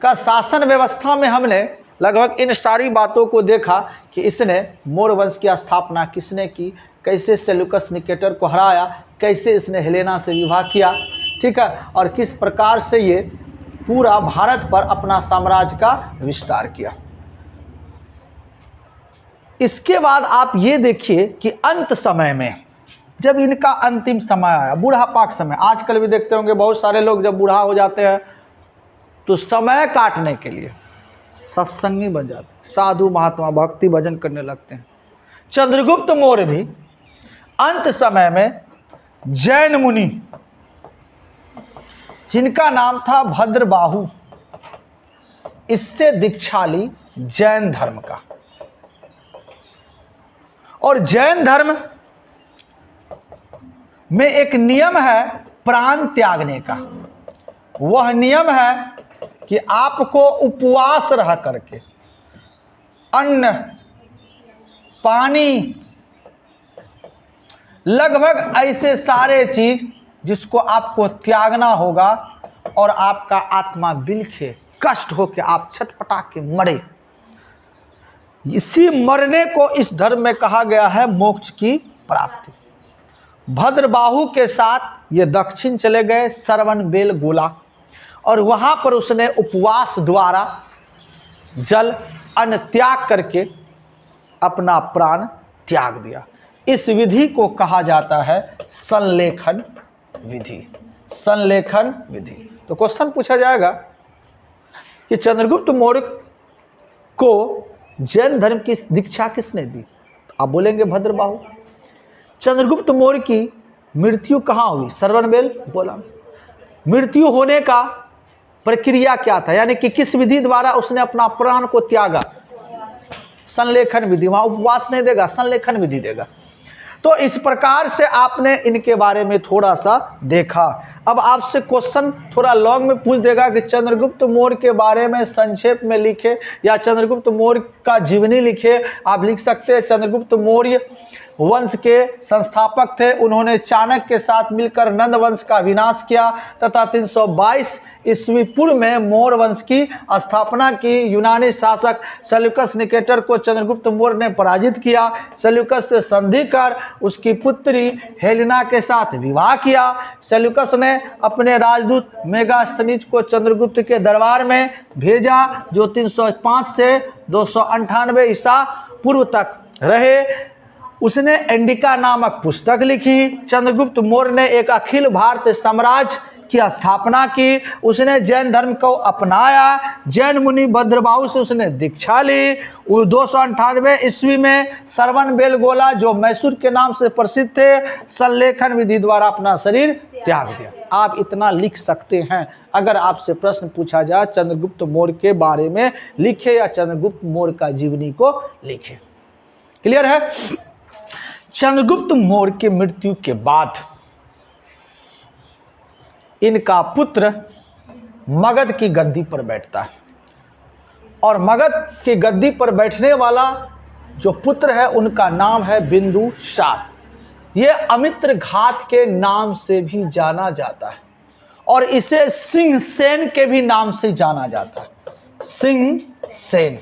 का शासन व्यवस्था में हमने लगभग इन सारी बातों को देखा कि इसने मौर्य वंश की स्थापना किसने की, कैसे सेल्यूकस निकेटर को हराया, कैसे इसने हेलेना से विवाह किया, ठीक है, और किस प्रकार से ये पूरा भारत पर अपना साम्राज्य का विस्तार किया। इसके बाद आप ये देखिए कि अंत समय में जब इनका अंतिम समय आया, बुढ़ापा का समय, आजकल भी देखते होंगे बहुत सारे लोग जब बूढ़ा हो जाते हैं तो समय काटने के लिए सत्संगी बन जाते हैं, साधु महात्मा भक्ति भजन करने लगते हैं। चंद्रगुप्त मौर्य भी अंत समय में जैन मुनि जिनका नाम था भद्रबाहु, इससे दीक्षा ली जैन धर्म का। और जैन धर्म में एक नियम है प्राण त्यागने का। वह नियम है कि आपको उपवास रह करके अन्न पानी लगभग ऐसे सारे चीज जिसको आपको त्यागना होगा और आपका आत्मा बिलखे कष्ट हो के आप छटपटा के मरे। इसी मरने को इस धर्म में कहा गया है मोक्ष की प्राप्ति। भद्रबाहु के साथ ये दक्षिण चले गए श्रवण बेल गोला, और वहां पर उसने उपवास द्वारा जल अन्न त्याग करके अपना प्राण त्याग दिया। इस विधि को कहा जाता है संलेखन विधि। संलेखन विधि। तो क्वेश्चन पूछा जाएगा कि चंद्रगुप्त मौर्य को जैन धर्म की दीक्षा किसने दी? आप बोलेंगे भद्रबाहु। चंद्रगुप्त मौर्य की मृत्यु कहाँ हुई? श्रवण बेल गोला। मृत्यु होने का प्रक्रिया क्या था, यानी कि किस विधि द्वारा उसने अपना प्राण को त्यागा? संलेखन विधि। वहां उपवास नहीं देगा, संलेखन विधि देगा। तो इस प्रकार से आपने इनके बारे में थोड़ा सा देखा। अब आपसे क्वेश्चन थोड़ा लॉन्ग में पूछ देगा कि चंद्रगुप्त मौर्य के बारे में संक्षेप में लिखे या चंद्रगुप्त मौर्य का जीवनी लिखे। आप लिख सकते हैं चंद्रगुप्त मौर्य वंश के संस्थापक थे। उन्होंने चाणक्य के साथ मिलकर नंद वंश का विनाश किया तथा 322 ईस्वी पूर्व में मौर्य वंश की स्थापना की। यूनानी शासक सेल्यूकस निकेटर को चंद्रगुप्त मौर्य ने पराजित किया। सेल्यूकस से संधि कर उसकी पुत्री हेलेना के साथ विवाह किया। सेल्यूकस ने अपने राजदूत मेगास्थनीज को चंद्रगुप्त के दरबार में भेजा, जो 305 से 298 ईसा पूर्व तक रहे। उसने इंडिका नामक पुस्तक लिखी। चंद्रगुप्त मौर्य ने एक अखिल भारतीय साम्राज्य की स्थापना की। उसने जैन धर्म को अपनाया। जैन मुनि भद्रबाहु से उसने दीक्षा ली। 298 ईस्वी में श्रवण बेल गोला, जो मैसूर के नाम से प्रसिद्ध थे, संलेखन विधि द्वारा अपना शरीर त्याग दिया। आप इतना लिख सकते हैं। अगर आपसे प्रश्न पूछा जाए चंद्रगुप्त मौर्य के बारे में लिखे या चंद्रगुप्त मौर्य का जीवनी को लिखे। क्लियर है? चंद्रगुप्त मौर्य की मृत्यु के बाद इनका पुत्र मगध की गद्दी पर बैठता है, और मगध की गद्दी पर बैठने वाला जो पुत्र है उनका नाम है बिंदुसार। ये अमित्र घात के नाम से भी जाना जाता है, और इसे सिंह सेन के भी नाम से जाना जाता है। सिंह सेन,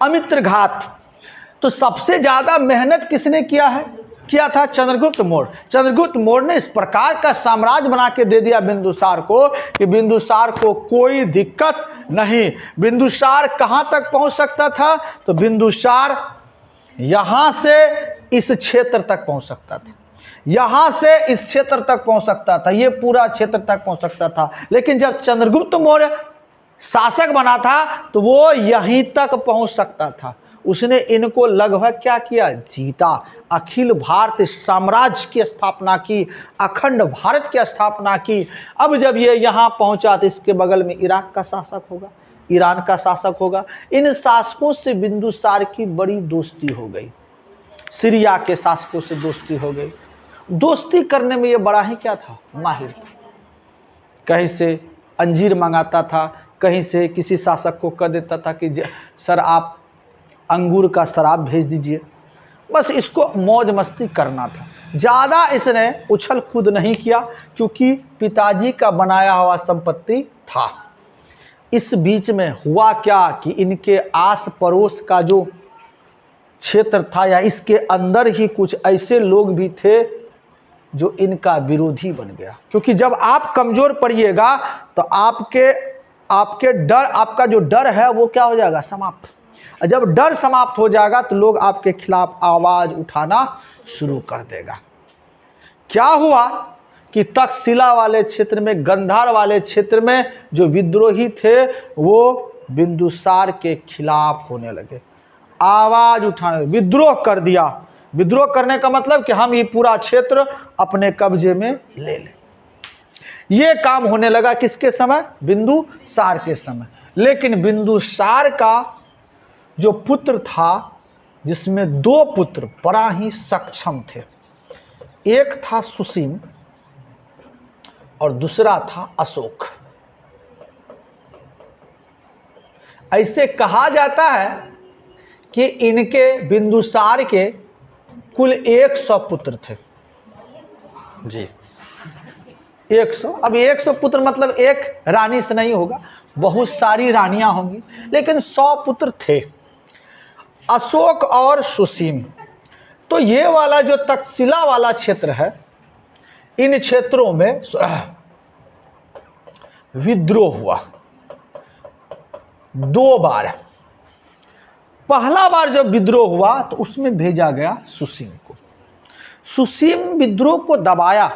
अमित्र घात। तो सबसे ज्यादा मेहनत किसने किया था? चंद्रगुप्त मौर्य। चंद्रगुप्त मौर्य ने इस प्रकार का साम्राज्य बना के दे दिया बिंदुसार को कि बिंदुसार को कोई दिक्कत नहीं। बिंदुसार कहां तक पहुंच सकता था? तो बिंदुसार यहां से इस क्षेत्र तक पहुंच सकता था, यहां से इस क्षेत्र तक पहुंच सकता था, ये पूरा क्षेत्र तक पहुंच सकता था। लेकिन जब चंद्रगुप्त मौर्य शासक बना था तो वो यहीं तक पहुंच सकता था। उसने इनको लगभग क्या किया? जीता। अखिल भारतीय साम्राज्य की स्थापना की, अखंड भारत की स्थापना की। अब जब ये यहाँ पहुंचा तो इसके बगल में इराक का शासक होगा, ईरान का शासक होगा। इन शासकों से बिंदुसार की बड़ी दोस्ती हो गई। सीरिया के शासकों से दोस्ती हो गई। दोस्ती करने में ये बड़ा ही क्या था? माहिर था। कहीं से अंजीर मंगाता था, कहीं से किसी शासक को कह देता था कि सर आप अंगूर का शराब भेज दीजिए। बस इसको मौज मस्ती करना था, ज़्यादा इसने उछल कूद नहीं किया, क्योंकि पिताजी का बनाया हुआ संपत्ति था। इस बीच में हुआ क्या कि इनके आस पड़ोस का जो क्षेत्र था या इसके अंदर ही कुछ ऐसे लोग भी थे जो इनका विरोधी बन गया। क्योंकि जब आप कमज़ोर पड़िएगा तो आपके डर, आपका जो डर है वो क्या हो जाएगा, समाप्त। जब डर समाप्त हो जाएगा तो लोग आपके खिलाफ आवाज़ उठाना शुरू कर देगा। क्या हुआ कि तक्षशिला वाले क्षेत्र में, गंधार वाले क्षेत्र में जो विद्रोही थे वो बिंदुसार के खिलाफ होने लगे, आवाज़ उठाने, विद्रोह कर दिया। विद्रोह करने का मतलब कि हम ये पूरा क्षेत्र अपने कब्जे में ले लें। ये काम होने लगा किसके समय, बिंदुसार के समय। लेकिन बिंदुसार का जो पुत्र था, जिसमें 2 पुत्र बड़ा ही सक्षम थे, एक था सुसीम और दूसरा था अशोक। ऐसे कहा जाता है कि इनके बिंदुसार के कुल 100 पुत्र थे जी, 100। अब 100 पुत्र मतलब एक रानी से नहीं होगा, बहुत सारी रानियां होंगी, लेकिन 100 पुत्र थे, अशोक और सुसीम। तो ये वाला जो तक्षशिला वाला क्षेत्र है, इन क्षेत्रों में विद्रोह हुआ 2 बार। पहला बार जब विद्रोह हुआ तो उसमें भेजा गया सुसीम को। सुसीम विद्रोह को दबाया,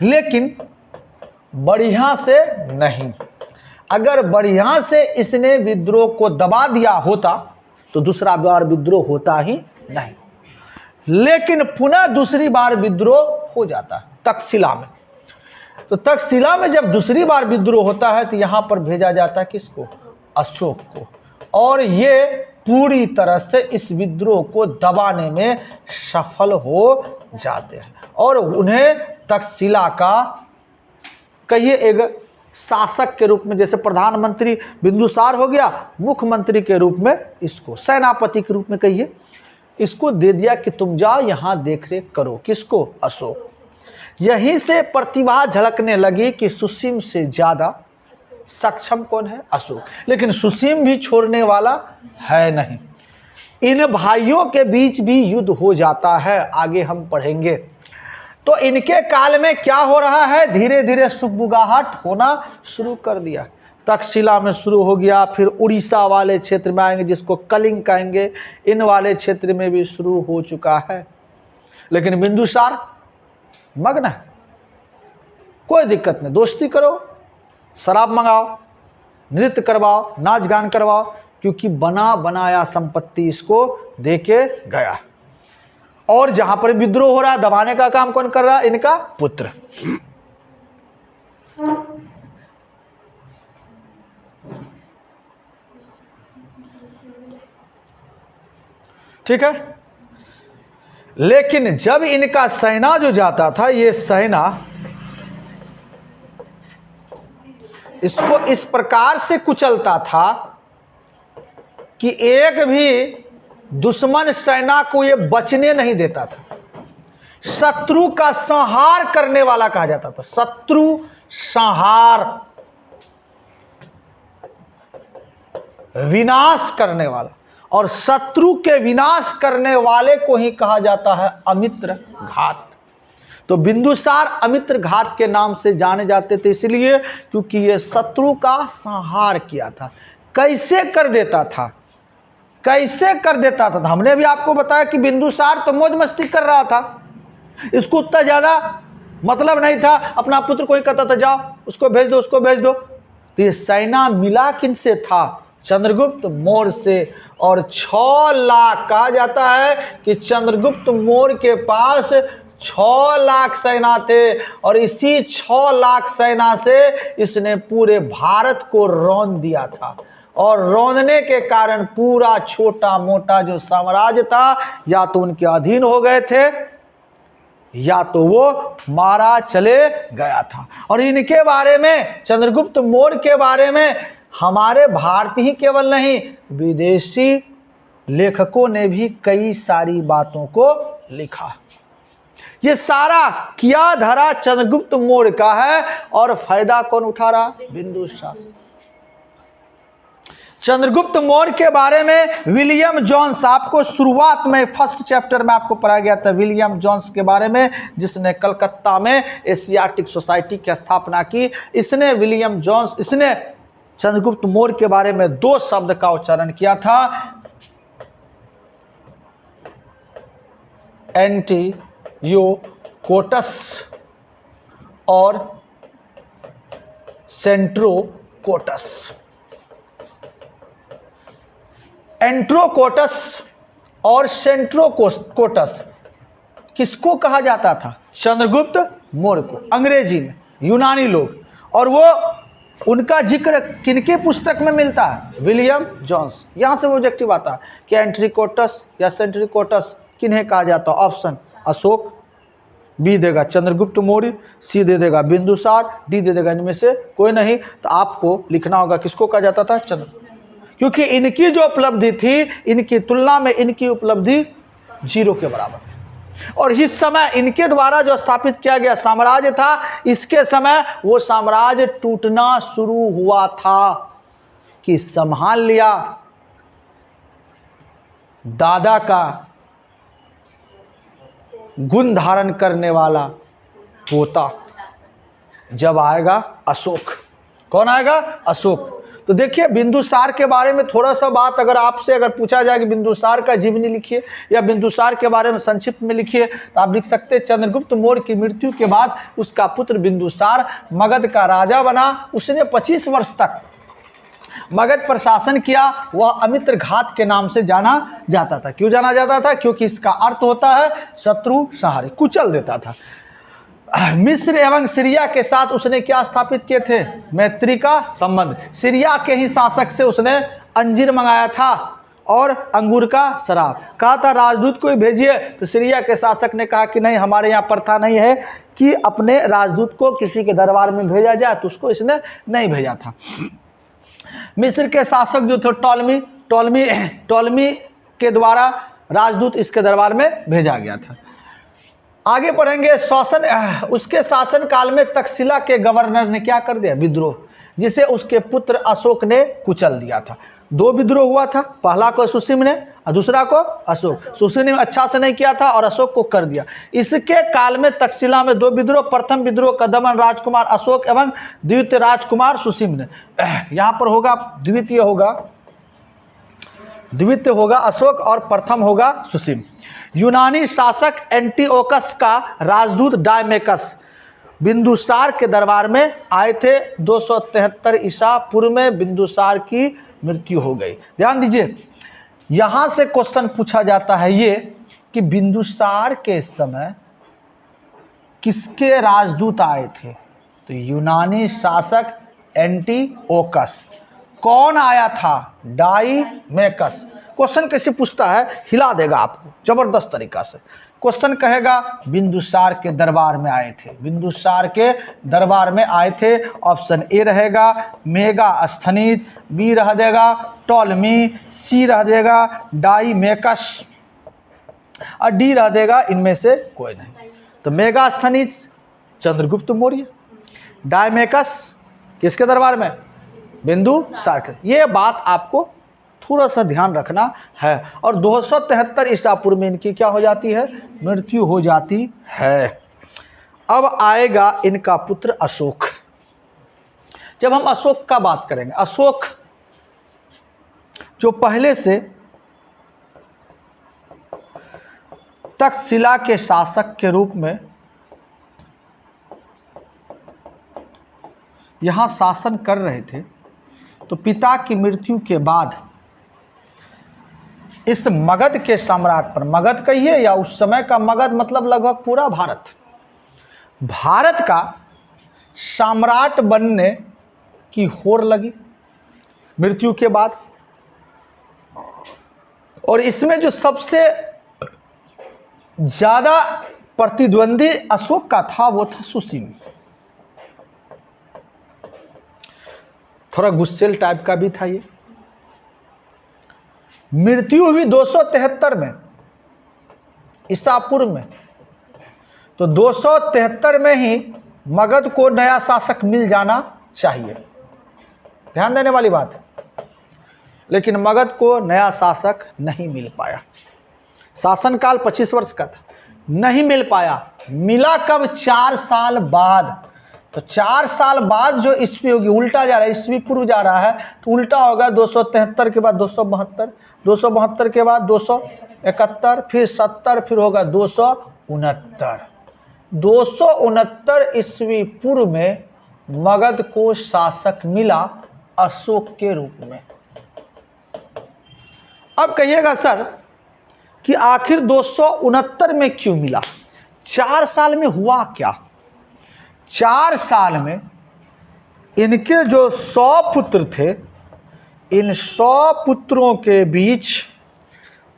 लेकिन बढ़िया से नहीं। अगर बढ़िया से इसने विद्रोह को दबा दिया होता तो दूसरा बार विद्रोह होता ही नहीं। लेकिन पुनः दूसरी बार विद्रोह हो जाता है तक्षशिला में। तो तक्षशिला में जब दूसरी बार विद्रोह होता है तो यहाँ पर भेजा जाता है किसको, अशोक को। और ये पूरी तरह से इस विद्रोह को दबाने में सफल हो जाते हैं और उन्हें तक्षशिला का कहिए एक शासक के रूप में, जैसे प्रधानमंत्री बिंदुसार हो गया, मुख्यमंत्री के रूप में इसको, सेनापति के रूप में कहिए, इसको दे दिया कि तुम जाओ यहाँ देख रेख करो। किसको, अशोक। यहीं से प्रतिभा झलकने लगी कि सुसीम से ज़्यादा सक्षम कौन है, अशोक। लेकिन सुसीम भी छोड़ने वाला है नहीं। इन भाइयों के बीच भी युद्ध हो जाता है, आगे हम पढ़ेंगे। तो इनके काल में क्या हो रहा है, धीरे धीरे सुगबुगाहट होना शुरू कर दिया। तक्षशिला में शुरू हो गया, फिर उड़ीसा वाले क्षेत्र में आएंगे जिसको कलिंग कहेंगे, इन वाले क्षेत्र में भी शुरू हो चुका है। लेकिन बिंदुसार मग्न है, कोई दिक्कत नहीं, दोस्ती करो, शराब मंगाओ, नृत्य करवाओ, नाच गान करवाओ, क्योंकि बना बनाया संपत्ति इसको देके गया। और जहां पर विद्रोह हो रहा है, दबाने का काम कौन कर रहा है, इनका पुत्र। ठीक है। लेकिन जब इनका सेना जो जाता था, ये सेना इसको इस प्रकार से कुचलता था कि एक भी दुश्मन सेना को ये बचने नहीं देता था। शत्रु का संहार करने वाला कहा जाता था, शत्रु संहार, विनाश करने वाला। और शत्रु के विनाश करने वाले को ही कहा जाता है अमित्र घात। तो बिंदुसार अमित्र घात के नाम से जाने जाते थे, इसलिए क्योंकि ये शत्रु का संहार किया था। कैसे कर देता था, कैसे कर देता था? हमने भी आपको बताया कि बिंदुसार तो मौज मस्ती कर रहा था, इसको उतना ज़्यादा मतलब नहीं था। अपना पुत्र को ही कहता था जाओ उसको भेज दो, उसको भेज दो। तो ये सेना मिला किनसे था, चंद्रगुप्त मौर्य से। और 6 लाख कहा जाता है कि चंद्रगुप्त मौर्य के पास 6 लाख सेना थे, और इसी 6 लाख सेना से इसने पूरे भारत को रौंद दिया था। और रौंदने के कारण पूरा छोटा मोटा जो साम्राज्य था, या तो उनके अधीन हो गए थे या तो वो मारा चले गया था। और इनके बारे में, चंद्रगुप्त मौर्य के बारे में हमारे भारतीय ही केवल नहीं, विदेशी लेखकों ने भी कई सारी बातों को लिखा। ये सारा किया धरा चंद्रगुप्त मौर्य का है और फायदा कौन उठा रहा? बिंदुसार। चंद्रगुप्त मौर्य के बारे में विलियम जोन्स, आपको शुरुआत में फर्स्ट चैप्टर में आपको पढ़ाया गया था विलियम जोन्स के बारे में, जिसने कलकत्ता में एशियाटिक सोसाइटी की स्थापना की। इसने विलियम जोन्स, इसने चंद्रगुप्त मौर्य के बारे में 2 शब्द का उच्चारण किया था, एंटियोकोटस और सेंट्रोकोटस। एंट्रोकोटस और सेंट्रोकोटस किसको कहा जाता था? चंद्रगुप्त मौर्य को, अंग्रेजी में, यूनानी लोग। और वो उनका जिक्र किनके पुस्तक में मिलता है? William Jones. यहां से ऑब्जेक्टिव आता है कि एंट्रिकोटस या सेंट्रिकोटस किन्हें कहा जाता है? ऑप्शन अशोक, बी देगा चंद्रगुप्त मौर्य, सी दे देगा बिंदुसार, डी दे देगा इनमें से कोई नहीं। तो आपको लिखना होगा किसको कहा जाता था? चंद्र, क्योंकि इनकी जो उपलब्धि थी, इनकी तुलना में इनकी उपलब्धि 0 के बराबर थी। और इस समय इनके द्वारा जो स्थापित किया गया साम्राज्य था, इसके समय वो साम्राज्य टूटना शुरू हुआ था कि संभाल लिया दादा का गुण धारण करने वाला पोता। जब आएगा अशोक। कौन आएगा? अशोक। तो देखिए, बिंदुसार के बारे में थोड़ा सा बात अगर आपसे अगर पूछा जाए कि बिंदुसार का जीवनी लिखिए या बिंदुसार के बारे में संक्षिप्त में लिखिए, तो आप लिख सकते हैं चंद्रगुप्त मौर्य की मृत्यु के बाद उसका पुत्र बिंदुसार मगध का राजा बना। उसने 25 वर्ष तक मगध पर शासन किया। वह अमित्र घात के नाम से जाना जाता था। क्यों जाना जाता था? क्योंकि इसका अर्थ होता है शत्रु संहारी, कुचल देता था। मिस्र एवं सीरिया के साथ उसने क्या स्थापित किए थे? मैत्री का संबंध। सीरिया के ही शासक से उसने अंजीर मंगाया था और अंगूर का शराब। कहा था राजदूत को ही भेजिए, तो सीरिया के शासक ने कहा कि नहीं, हमारे यहाँ प्रथा नहीं है कि अपने राजदूत को किसी के दरबार में भेजा जाए, तो उसको इसने नहीं भेजा था। मिस्र के शासक जो थे टॉलमी के द्वारा राजदूत इसके दरबार में भेजा गया था। आगे पढ़ेंगे। उसके शासन काल में तक्षशिला के गवर्नर ने क्या कर दिया? विद्रोह, जिसे उसके पुत्र अशोक ने कुचल दिया था। 2 विद्रोह हुआ था, पहला को सुसीम ने और दूसरा को अशोक। सुसीम ने अच्छा से नहीं किया था और अशोक को कर दिया। इसके काल में तक्षशिला में 2 विद्रोह। प्रथम विद्रोह का दमन राजकुमार अशोक एवं द्वितीय राजकुमार सुसीम ने। यहाँ पर होगा द्वितीय होगा अशोक और प्रथम होगा सुसीम। यूनानी शासक एंटिओकस का राजदूत डायमेकस बिंदुसार के दरबार में आए थे। 273 ईसा पूर्व में बिंदुसार की मृत्यु हो गई। ध्यान दीजिए, यहां से क्वेश्चन पूछा जाता है ये कि बिंदुसार के समय किसके राजदूत आए थे? तो यूनानी शासक एंटिओकस। कौन आया था? डायमेकस। क्वेश्चन कैसे पूछता है? हिला देगा आपको जबरदस्त तरीका से। क्वेश्चन कहेगा बिंदुसार के दरबार में आए थे। बिंदुसार के दरबार में आए थे। ऑप्शन ए रहेगा मेगास्थनीज, बी रह देगा टॉलमी, सी रह देगा डायमेकस और डी रह देगा इनमें से कोई नहीं। तो मेगास्थनीज चंद्रगुप्त मौर्य, डायमेकस किसके दरबार में? बिंदुसार के। ये बात आपको थोड़ा सा ध्यान रखना है। और 273 ईसा पूर्व में इनकी क्या हो जाती है? मृत्यु हो जाती है। अब आएगा इनका पुत्र अशोक। जब हम अशोक का बात करेंगे, अशोक जो पहले से तक्षशिला के शासक के रूप में यहां शासन कर रहे थे, तो पिता की मृत्यु के बाद इस मगध के सम्राट पर, मगध कहिए या उस समय का मगध मतलब लगभग पूरा भारत का सम्राट बनने की होड़ लगी मृत्यु के बाद। और इसमें जो सबसे ज़्यादा प्रतिद्वंदी अशोक का था वो था सुसीम, थोड़ा गुस्सेल टाइप का भी था ये। मृत्यु हुई 273 में ईसा पूर्व में, तो 273 में ही मगध को नया शासक मिल जाना चाहिए, ध्यान देने वाली बात है। लेकिन मगध को नया शासक नहीं मिल पाया। शासनकाल 25 वर्ष का था, नहीं मिल पाया। मिला कब? 4 साल बाद। तो 4 साल बाद जो ईस्वी होगी, उल्टा जा रहा है, ईस्वी पूर्व जा रहा है, तो उल्टा होगा 273 के बाद 272, 272 के बाद 271, फिर 70, फिर होगा 269। 269 ईस्वी पूर्व में मगध को शासक मिला अशोक के रूप में। अब कहिएगा सर कि आखिर 269 में क्यों मिला? 4 साल में हुआ क्या? 4 साल में इनके जो 100 पुत्र थे, इन 100 पुत्रों के बीच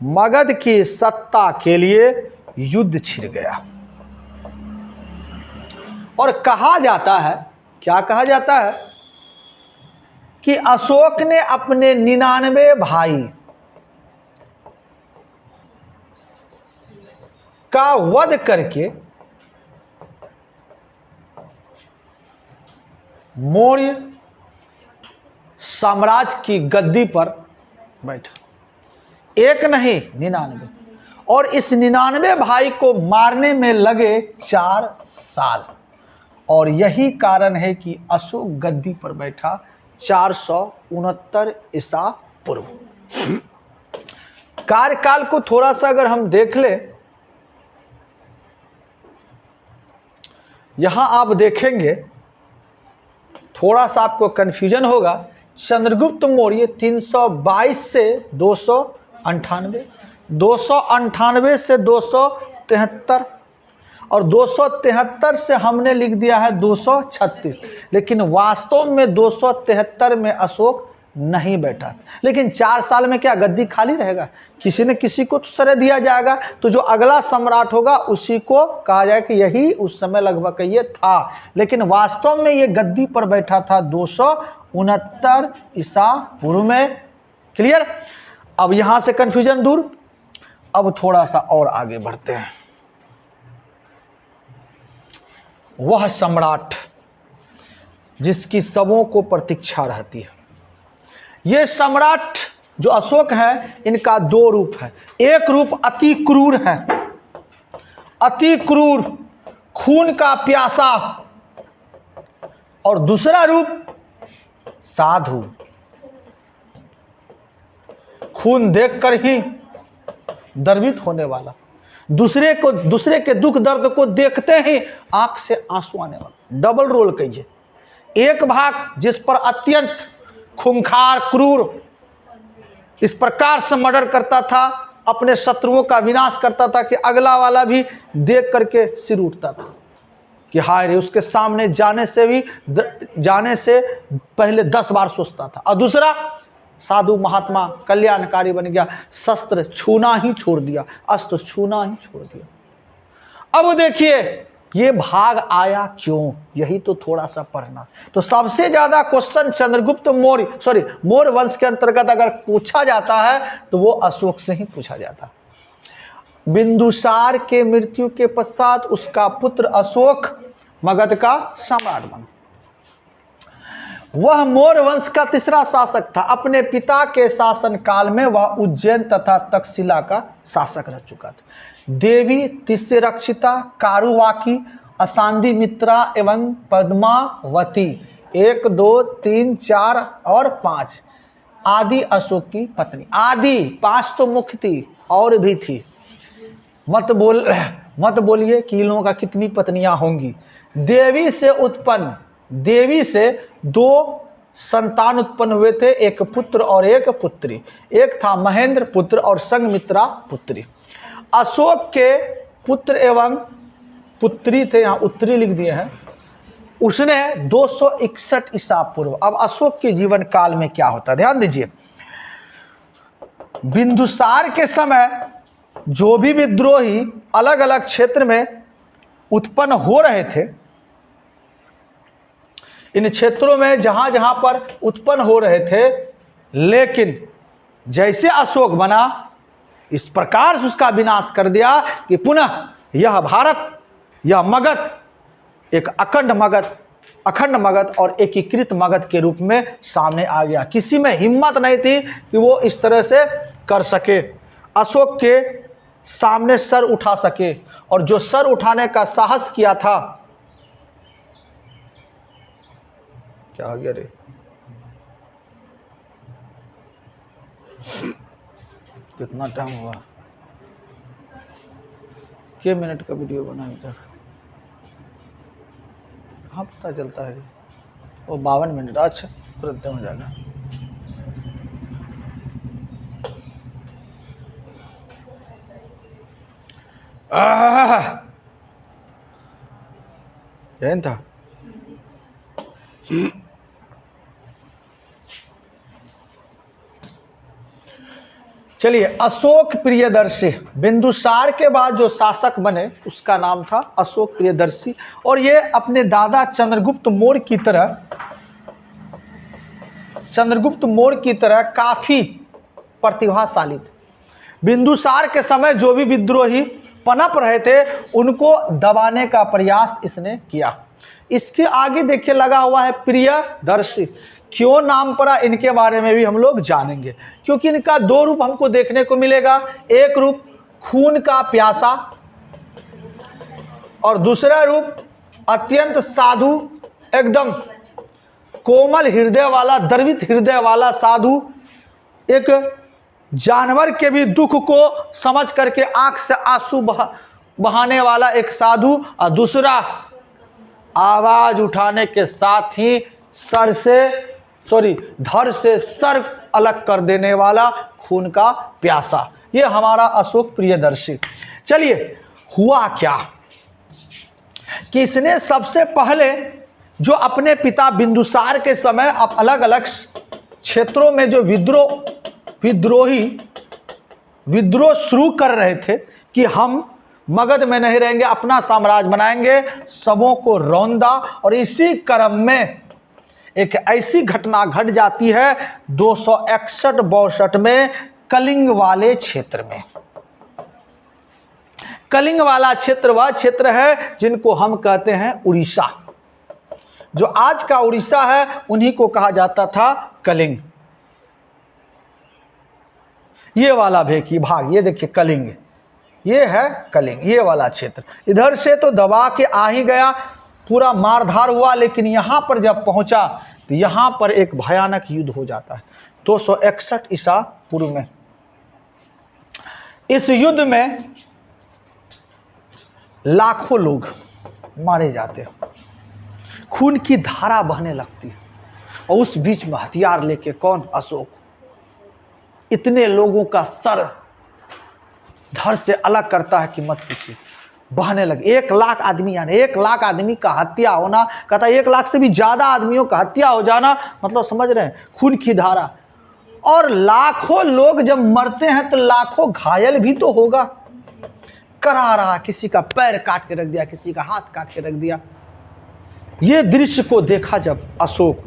मगध की सत्ता के लिए युद्ध छिड़ गया। और कहा जाता है, क्या कहा जाता है कि अशोक ने अपने 99 भाई का वध करके मौर्य साम्राज्य की गद्दी पर बैठा। एक नहीं, 99। और इस 99 भाई को मारने में लगे 4 साल। और यही कारण है कि अशोक गद्दी पर बैठा 469 ईसा पूर्व। कार्यकाल को थोड़ा सा अगर हम देख ले, यहां आप देखेंगे थोड़ा सा आपको कंफ्यूजन होगा। चंद्रगुप्त मौर्य 322 से 298, 298 से 273, और 273 से हमने लिख दिया है 236। लेकिन वास्तव में 273 में अशोक नहीं बैठा। लेकिन 4 साल में क्या गद्दी खाली रहेगा? किसी न किसी को तो श्रेय दिया जाएगा। तो जो अगला सम्राट होगा उसी को कहा जाए कि यही उस समय लगभग ये था। लेकिन वास्तव में ये गद्दी पर बैठा था 269 ईसा पूर्व में। क्लियर? अब यहां से कंफ्यूजन दूर। अब थोड़ा सा और आगे बढ़ते हैं। वह सम्राट जिसकी सबों को प्रतीक्षा रहती है। ये सम्राट जो अशोक है, इनका 2 रूप है। एक रूप अति क्रूर है, अति क्रूर, खून का प्यासा, और दूसरा रूप साधु, खून देखकर ही द्रवित होने वाला, दूसरे के दुख दर्द को देखते ही आंख से आंसू आने वाला। डबल रोल कहिए। एक भाग जिस पर अत्यंत खूंखार, क्रूर, इस प्रकार से मर्डर करता था, अपने शत्रुओं का विनाश करता था कि अगला वाला भी देख करके सिर उठता था कि हाय रे, उसके सामने जाने से पहले 10 बार सोचता था। और दूसरा साधु महात्मा कल्याणकारी बन गया, शस्त्र छूना ही छोड़ दिया, अस्त्र छूना ही छोड़ दिया। अब देखिए ये भाग आया क्यों, यही तो थोड़ा सा पढ़ना। तो सबसे ज्यादा क्वेश्चन चंद्रगुप्त मौर्य वंश के अंतर्गत अगर पूछा जाता है तो वो अशोक से ही पूछा जाता है। बिंदुसार के मृत्यु के पश्चात उसका पुत्र अशोक मगध का सम्राट बना। वह मौर्य वंश का 3रा शासक था। अपने पिता के शासन काल में वह उज्जैन तथा तक्षशिला का शासक रह चुका था। देवी, तिस्यरक्षिता, कारुवाकी, अशांति मित्रा एवं पद्मावती 1, 2, 3, 4 और 5 आदि अशोक की पत्नी। आदि 5 तो मुख्य थी, और भी थी। मत बोलिए कि इन लोगों का कितनी पत्नियां होंगी। देवी से 2 संतान उत्पन्न हुए थे, एक पुत्र और एक पुत्री। एक था महेंद्र पुत्र और संघमित्रा पुत्री। अशोक के पुत्र एवं पुत्री थे, यहाँ उत्तरी लिख दिए हैं। उसने 261 ईसा पूर्व। अब अशोक के जीवन काल में क्या होता है ध्यान दीजिए। बिंदुसार के समय जो भी विद्रोही अलग अलग क्षेत्र में उत्पन्न हो रहे थे, इन क्षेत्रों में जहां जहां पर उत्पन्न हो रहे थे, लेकिन जैसे अशोक बना इस प्रकार से उसका विनाश कर दिया कि पुनः यह भारत, यह मगध एक अखंड मगध और एकीकृत मगध के रूप में सामने आ गया। किसी में हिम्मत नहीं थी कि वो इस तरह से कर सके, अशोक के सामने सर उठा सके। और जो सर उठाने का साहस किया था, क्या हो गया रे, कितना टाइम हुआ, क्या मिनट का वीडियो बना अभी तक, कहाँ पता चलता है? वो 52 मिनट। अच्छा, तुरंत हो जाएगा। यही था। चलिए, अशोक प्रियदर्शी बिंदुसार के बाद जो शासक बने उसका नाम था अशोक प्रियदर्शी। और ये अपने दादा चंद्रगुप्त मौर्य की तरह काफी प्रतिभाशाली थे। बिंदुसार के समय जो भी विद्रोही पनप रहे थे उनको दबाने का प्रयास इसने किया। इसके आगे देखिए लगा हुआ है प्रियदर्शी। क्यों नाम पड़ा, इनके बारे में भी हम लोग जानेंगे, क्योंकि इनका दो रूप हमको देखने को मिलेगा। एक रूप खून का प्यासा और दूसरा रूप अत्यंत साधु, एकदम कोमल हृदय वाला, द्रवित हृदय वाला साधु। एक जानवर के भी दुख को समझ करके आंख से आंसू बहाने वाला एक साधु, और दूसरा आवाज उठाने के साथ ही धड़ से सर अलग कर देने वाला खून का प्यासा। ये हमारा अशोक प्रियदर्शी। चलिए, हुआ क्या कि इसने सबसे पहले जो अपने पिता बिंदुसार के समय अब अलग अलग क्षेत्रों में जो विद्रोह शुरू कर रहे थे कि हम मगध में नहीं रहेंगे, अपना साम्राज्य बनाएंगे, सबों को रौंदा। और इसी क्रम में एक ऐसी घटना घट जाती है 261-62 में कलिंग वाले क्षेत्र में। कलिंग वाला क्षेत्र वह क्षेत्र है जिनको हम कहते हैं उड़ीसा। जो आज का उड़ीसा है उन्हीं को कहा जाता था कलिंग। ये वाला भाग ये देखिए कलिंग, ये है कलिंग, ये वाला क्षेत्र। इधर से तो दबा के आ ही गया, पूरा मारधार हुआ, लेकिन यहां पर जब पहुंचा तो यहां पर एक भयानक युद्ध हो जाता है 261 ईसा पूर्व में। इस युद्ध में लाखों लोग मारे जाते हैं, खून की धारा बहने लगती है। और उस बीच में हथियार लेके कौन? अशोक। इतने लोगों का सर धड़ से अलग करता है कि मत पूछिए, बहने लगे। 1 लाख आदमी, यानी 1 लाख आदमी का हत्या होना, कहता 1 लाख से भी ज्यादा आदमियों का हत्या हो जाना, मतलब समझ रहे हैं, खून की धारा। और लाखों लोग जब मरते हैं तो लाखों घायल भी तो होगा। करा रहा, किसी का पैर काट के रख दिया, किसी का हाथ काट के रख दिया। ये दृश्य को देखा जब अशोक,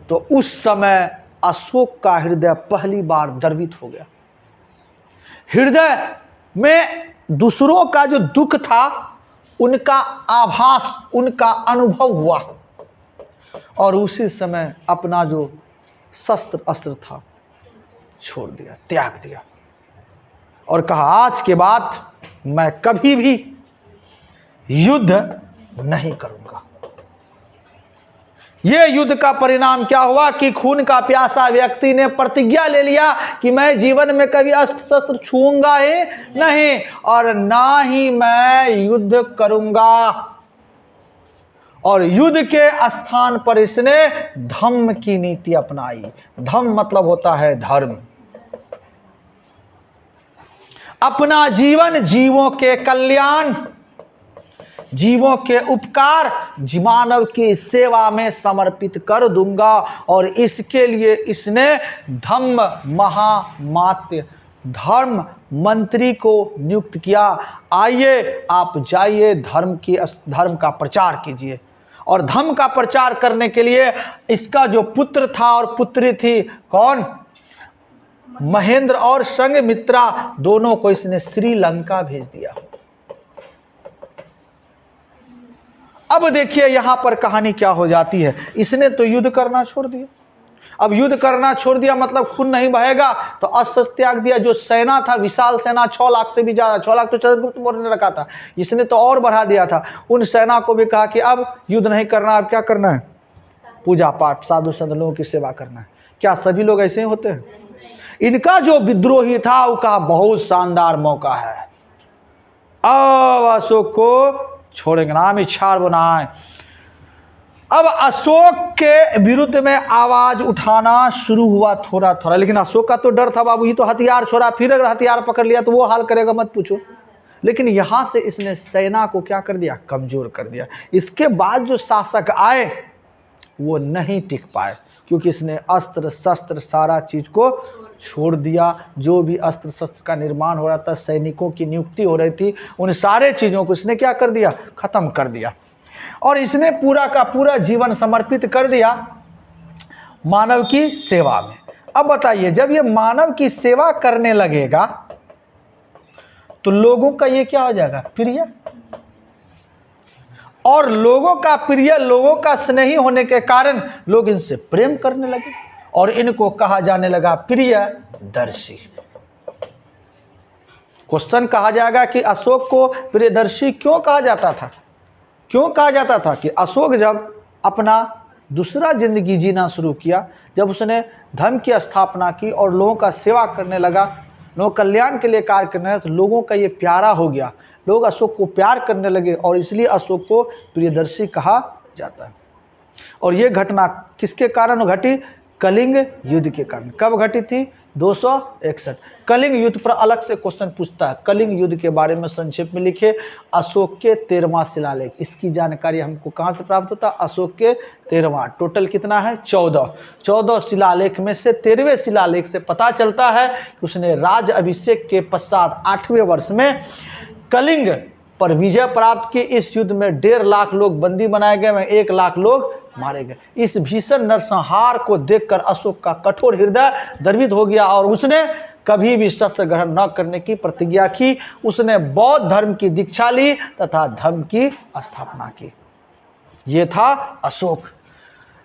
तो उस समय अशोक का हृदय पहली बार द्रवित हो गया। हृदय में दूसरों का जो दुख था उनका आभास, उनका अनुभव हुआ। और उसी समय अपना जो शस्त्र अस्त्र था छोड़ दिया, त्याग दिया, और कहा आज के बाद मैं कभी भी युद्ध नहीं करूंगा। यह युद्ध का परिणाम क्या हुआ कि खून का प्यासा व्यक्ति ने प्रतिज्ञा ले लिया कि मैं जीवन में कभी अस्त्र शस्त्र छूऊंगा ही नहीं, और ना ही मैं युद्ध करूंगा। और युद्ध के स्थान पर इसने धम्म की नीति अपनाई। धम्म मतलब होता है धर्म। अपना जीवन जीवों के कल्याण, जीवों के उपकार, मानव की सेवा में समर्पित कर दूंगा। और इसके लिए इसने धम्म महामात्य धर्म मंत्री को नियुक्त किया, आइए आप जाइए धर्म का प्रचार कीजिए। और धर्म का प्रचार करने के लिए इसका जो पुत्र था और पुत्री थी, कौन, महेंद्र और संघमित्रा, दोनों को इसने श्रीलंका भेज दिया। अब देखिए यहां पर कहानी क्या हो जाती है। इसने तो युद्ध करना छोड़ दिया। अब युद्ध करना छोड़ दिया मतलब खून नहीं बहेगा, तो अस्त्र त्याग दिया। जो सेना था, विशाल सेना, 6 लाख से भी ज्यादा, 6 लाख तो चंद्रगुप्त मौर्य ने रखा था, इसने तो और बढ़ा दिया था। उन सेना को भी कहा कि अब युद्ध नहीं करना, अब क्या करना है, पूजा पाठ, साधु संत लोगों की सेवा करना है। क्या सभी लोग ऐसे ही होते हैं? इनका जो विद्रोही था वो कहा बहुत शानदार मौका है, अब अशोक को छोड़ेंगे, नाम इच्छार बनाए। अब अशोक के विरुद्ध में आवाज उठाना शुरू हुआ थोड़ा थोड़ा, लेकिन अशोक का तो डर था, बाबू ये तो हथियार छोड़ा, फिर अगर हथियार पकड़ लिया तो वो हाल करेगा मत पूछो। लेकिन यहां से इसने सेना को क्या कर दिया, कमजोर कर दिया। इसके बाद जो शासक आए वो नहीं टिक पाए, क्योंकि इसने अस्त्र शस्त्र सारा चीज को छोड़ दिया। जो भी अस्त्र शस्त्र का निर्माण हो रहा था, सैनिकों की नियुक्ति हो रही थी, उन सारे चीजों को इसने क्या कर दिया, खत्म कर दिया। और इसने पूरा का पूरा जीवन समर्पित कर दिया मानव की सेवा में। अब बताइए, जब ये मानव की सेवा करने लगेगा तो लोगों का ये क्या हो जाएगा, प्रिय। और लोगों का प्रिय, लोगों का स्नेही होने के कारण लोग इनसे प्रेम करने लगे और इनको कहा जाने लगा प्रियदर्शी। क्वेश्चन कहा जाएगा कि अशोक को प्रियदर्शी क्यों कहा जाता था? क्यों कहा जाता था कि अशोक जब अपना दूसरा जिंदगी जीना शुरू किया, जब उसने धर्म की स्थापना की और लोगों का सेवा करने लगा, लोग कल्याण के लिए कार्य करने लगा, तो लोगों का ये प्यारा हो गया, लोग अशोक को प्यार करने लगे और इसलिए अशोक को प्रियदर्शी कहा जाता है। और ये घटना किसके कारण घटी? कलिंग युद्ध के कारण। कब घटी थी? 261। कलिंग युद्ध पर अलग से क्वेश्चन पूछता है। कलिंग युद्ध के बारे में संक्षेप में लिखे, अशोक के 13वां शिलालेख। इसकी जानकारी हमको कहाँ से प्राप्त होता है? अशोक के 13वां। टोटल कितना है? 14 शिलालेख में से 13वें शिलालेख से पता चलता है कि उसने राज अभिषेक के पश्चात 8वें वर्ष में कलिंग पर विजय प्राप्त की। इस युद्ध में 1.5 लाख लोग बंदी बनाए गए, में 1 लाख लोग मारे गए। इस भीषण नरसंहार को देखकर अशोक का कठोर हृदय द्रवित हो गया और उसने कभी भी शस्त्र ग्रहण न करने की प्रतिज्ञा की। उसने बौद्ध धर्म की दीक्षा ली तथा धर्म की स्थापना की। ये था अशोक।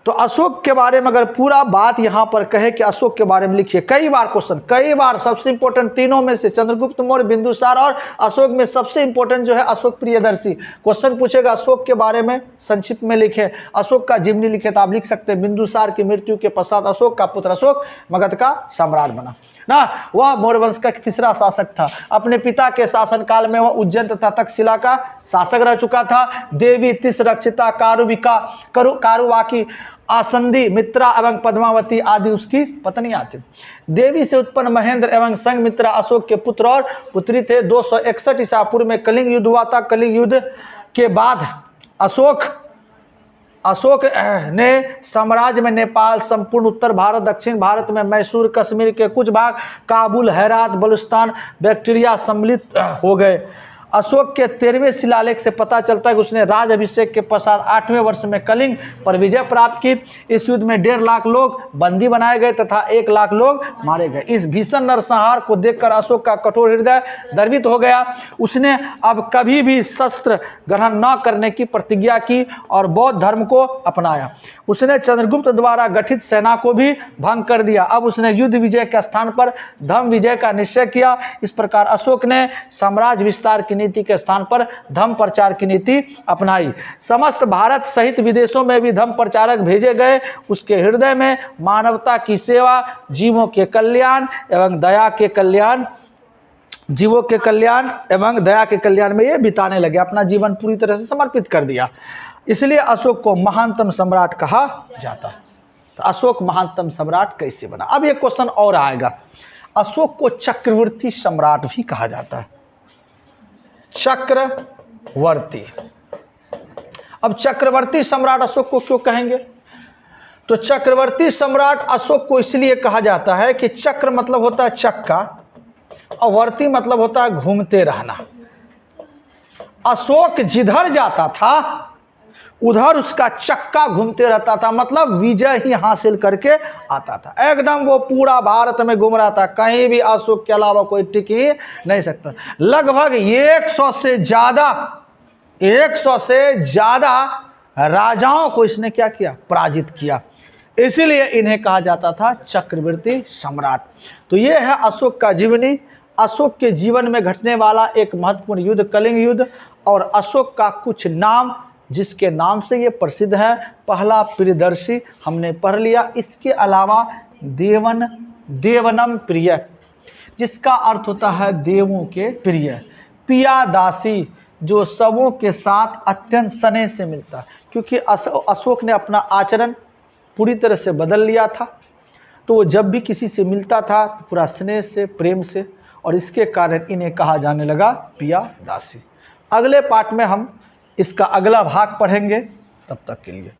तो अशोक के बारे में अगर पूरा बात यहां पर कहे कि अशोक के बारे में लिखिए, कई बार क्वेश्चन, कई बार सबसे इंपॉर्टेंट तीनों में से चंद्रगुप्त मौर्य, बिंदुसार और अशोक में सबसे इंपॉर्टेंट जो है अशोक प्रियदर्शी। क्वेश्चन पूछेगा अशोक के बारे में संक्षिप्त में लिखे, अशोक का जीवनी लिखे तो आप लिख सकते हैं बिंदुसार की मृत्यु के पश्चात अशोक का पुत्र अशोक मगध का सम्राट बना ना। वह मौर्य वंश का 3रा शासक था। अपने पिता के शासनकाल में वह उज्जैन तथा तक्षशिला का शासक रह चुका था। देवी तिस रक्षिता कारुवाकी आसंदी मित्रा एवं पद्मावती आदि उसकी पत्नियां थी। देवी से उत्पन्न महेंद्र एवं संघमित्रा अशोक के पुत्र और पुत्री थे। 261 ईसा पूर्व में कलिंग युद्ध हुआ था। कलिंग युद्ध के बाद अशोक ने साम्राज्य में नेपाल, संपूर्ण उत्तर भारत, दक्षिण भारत में मैसूर, कश्मीर के कुछ भाग, काबुल, हेरात, बलूचिस्तान, बैक्टीरिया सम्मिलित हो गए। अशोक के 13वें शिलालेख से पता चलता है कि उसने राज अभिषेक के पश्चात 8वें वर्ष में कलिंग पर विजय प्राप्त की। इस युद्ध में 1.5 लाख लोग बंदी बनाए गए तथा 1 लाख लोग मारे गए। इस भीषण नरसंहार को देखकर अशोक का कठोर हृदय द्रवित हो गया। उसने अब कभी भी शस्त्र ग्रहण न करने की प्रतिज्ञा की और बौद्ध धर्म को अपनाया। उसने चंद्रगुप्त द्वारा गठित सेना को भी भंग कर दिया। अब उसने युद्ध विजय के स्थान पर धर्म विजय का निश्चय किया। इस प्रकार अशोक ने साम्राज्य विस्तार की नीति के स्थान पर धर्म प्रचार की नीति अपनाई। समस्त भारत सहित विदेशों में भी धर्म प्रचारक भेजे गए। उसके हृदय में मानवता की सेवा, जीवों के कल्याण एवं दया के कल्याण, जीवों के कल्याण एवं दया के कल्याण में ये बिताने लगे। अपना जीवन पूरी तरह से समर्पित कर दिया। इसलिए अशोक को महानतम सम्राट कहा जाता। तो अशोक महानतम सम्राट कैसे बना? अब ये क्वेश्चन और आएगा। अशोक को चक्रवर्ती सम्राट भी कहा जाता है। चक्रवर्ती। अब चक्रवर्ती सम्राट अशोक को क्यों कहेंगे? तो चक्रवर्ती सम्राट अशोक को इसलिए कहा जाता है कि चक्र मतलब होता है चक्का और वर्ती मतलब होता है घूमते रहना। अशोक जिधर जाता था उधर उसका चक्का घूमते रहता था, मतलब विजय ही हासिल करके आता था। एकदम वो पूरा भारत में घूम रहा था, कहीं भी अशोक के अलावा कोई टिक ही नहीं सकता। लगभग 100 से ज्यादा राजाओं को इसने क्या किया, पराजित किया। इसीलिए इन्हें कहा जाता था चक्रवर्ती सम्राट। तो ये है अशोक का जीवनी, अशोक के जीवन में घटने वाला एक महत्वपूर्ण युद्ध कलिंग युद्ध, और अशोक का कुछ नाम जिसके नाम से ये प्रसिद्ध है। पहला प्रियदर्शी हमने पढ़ लिया। इसके अलावा देवनम प्रिय, जिसका अर्थ होता है देवों के प्रिय। पियादासी, जो सबों के साथ अत्यंत स्नेह से मिलता है, क्योंकि अशोक ने अपना आचरण पूरी तरह से बदल लिया था। तो वो जब भी किसी से मिलता था तो पूरा स्नेह से, प्रेम से, और इसके कारण इन्हें कहा जाने लगा पियादासी। अगले पार्ट में हम इसका अगला भाग पढ़ेंगे। तब तक के लिए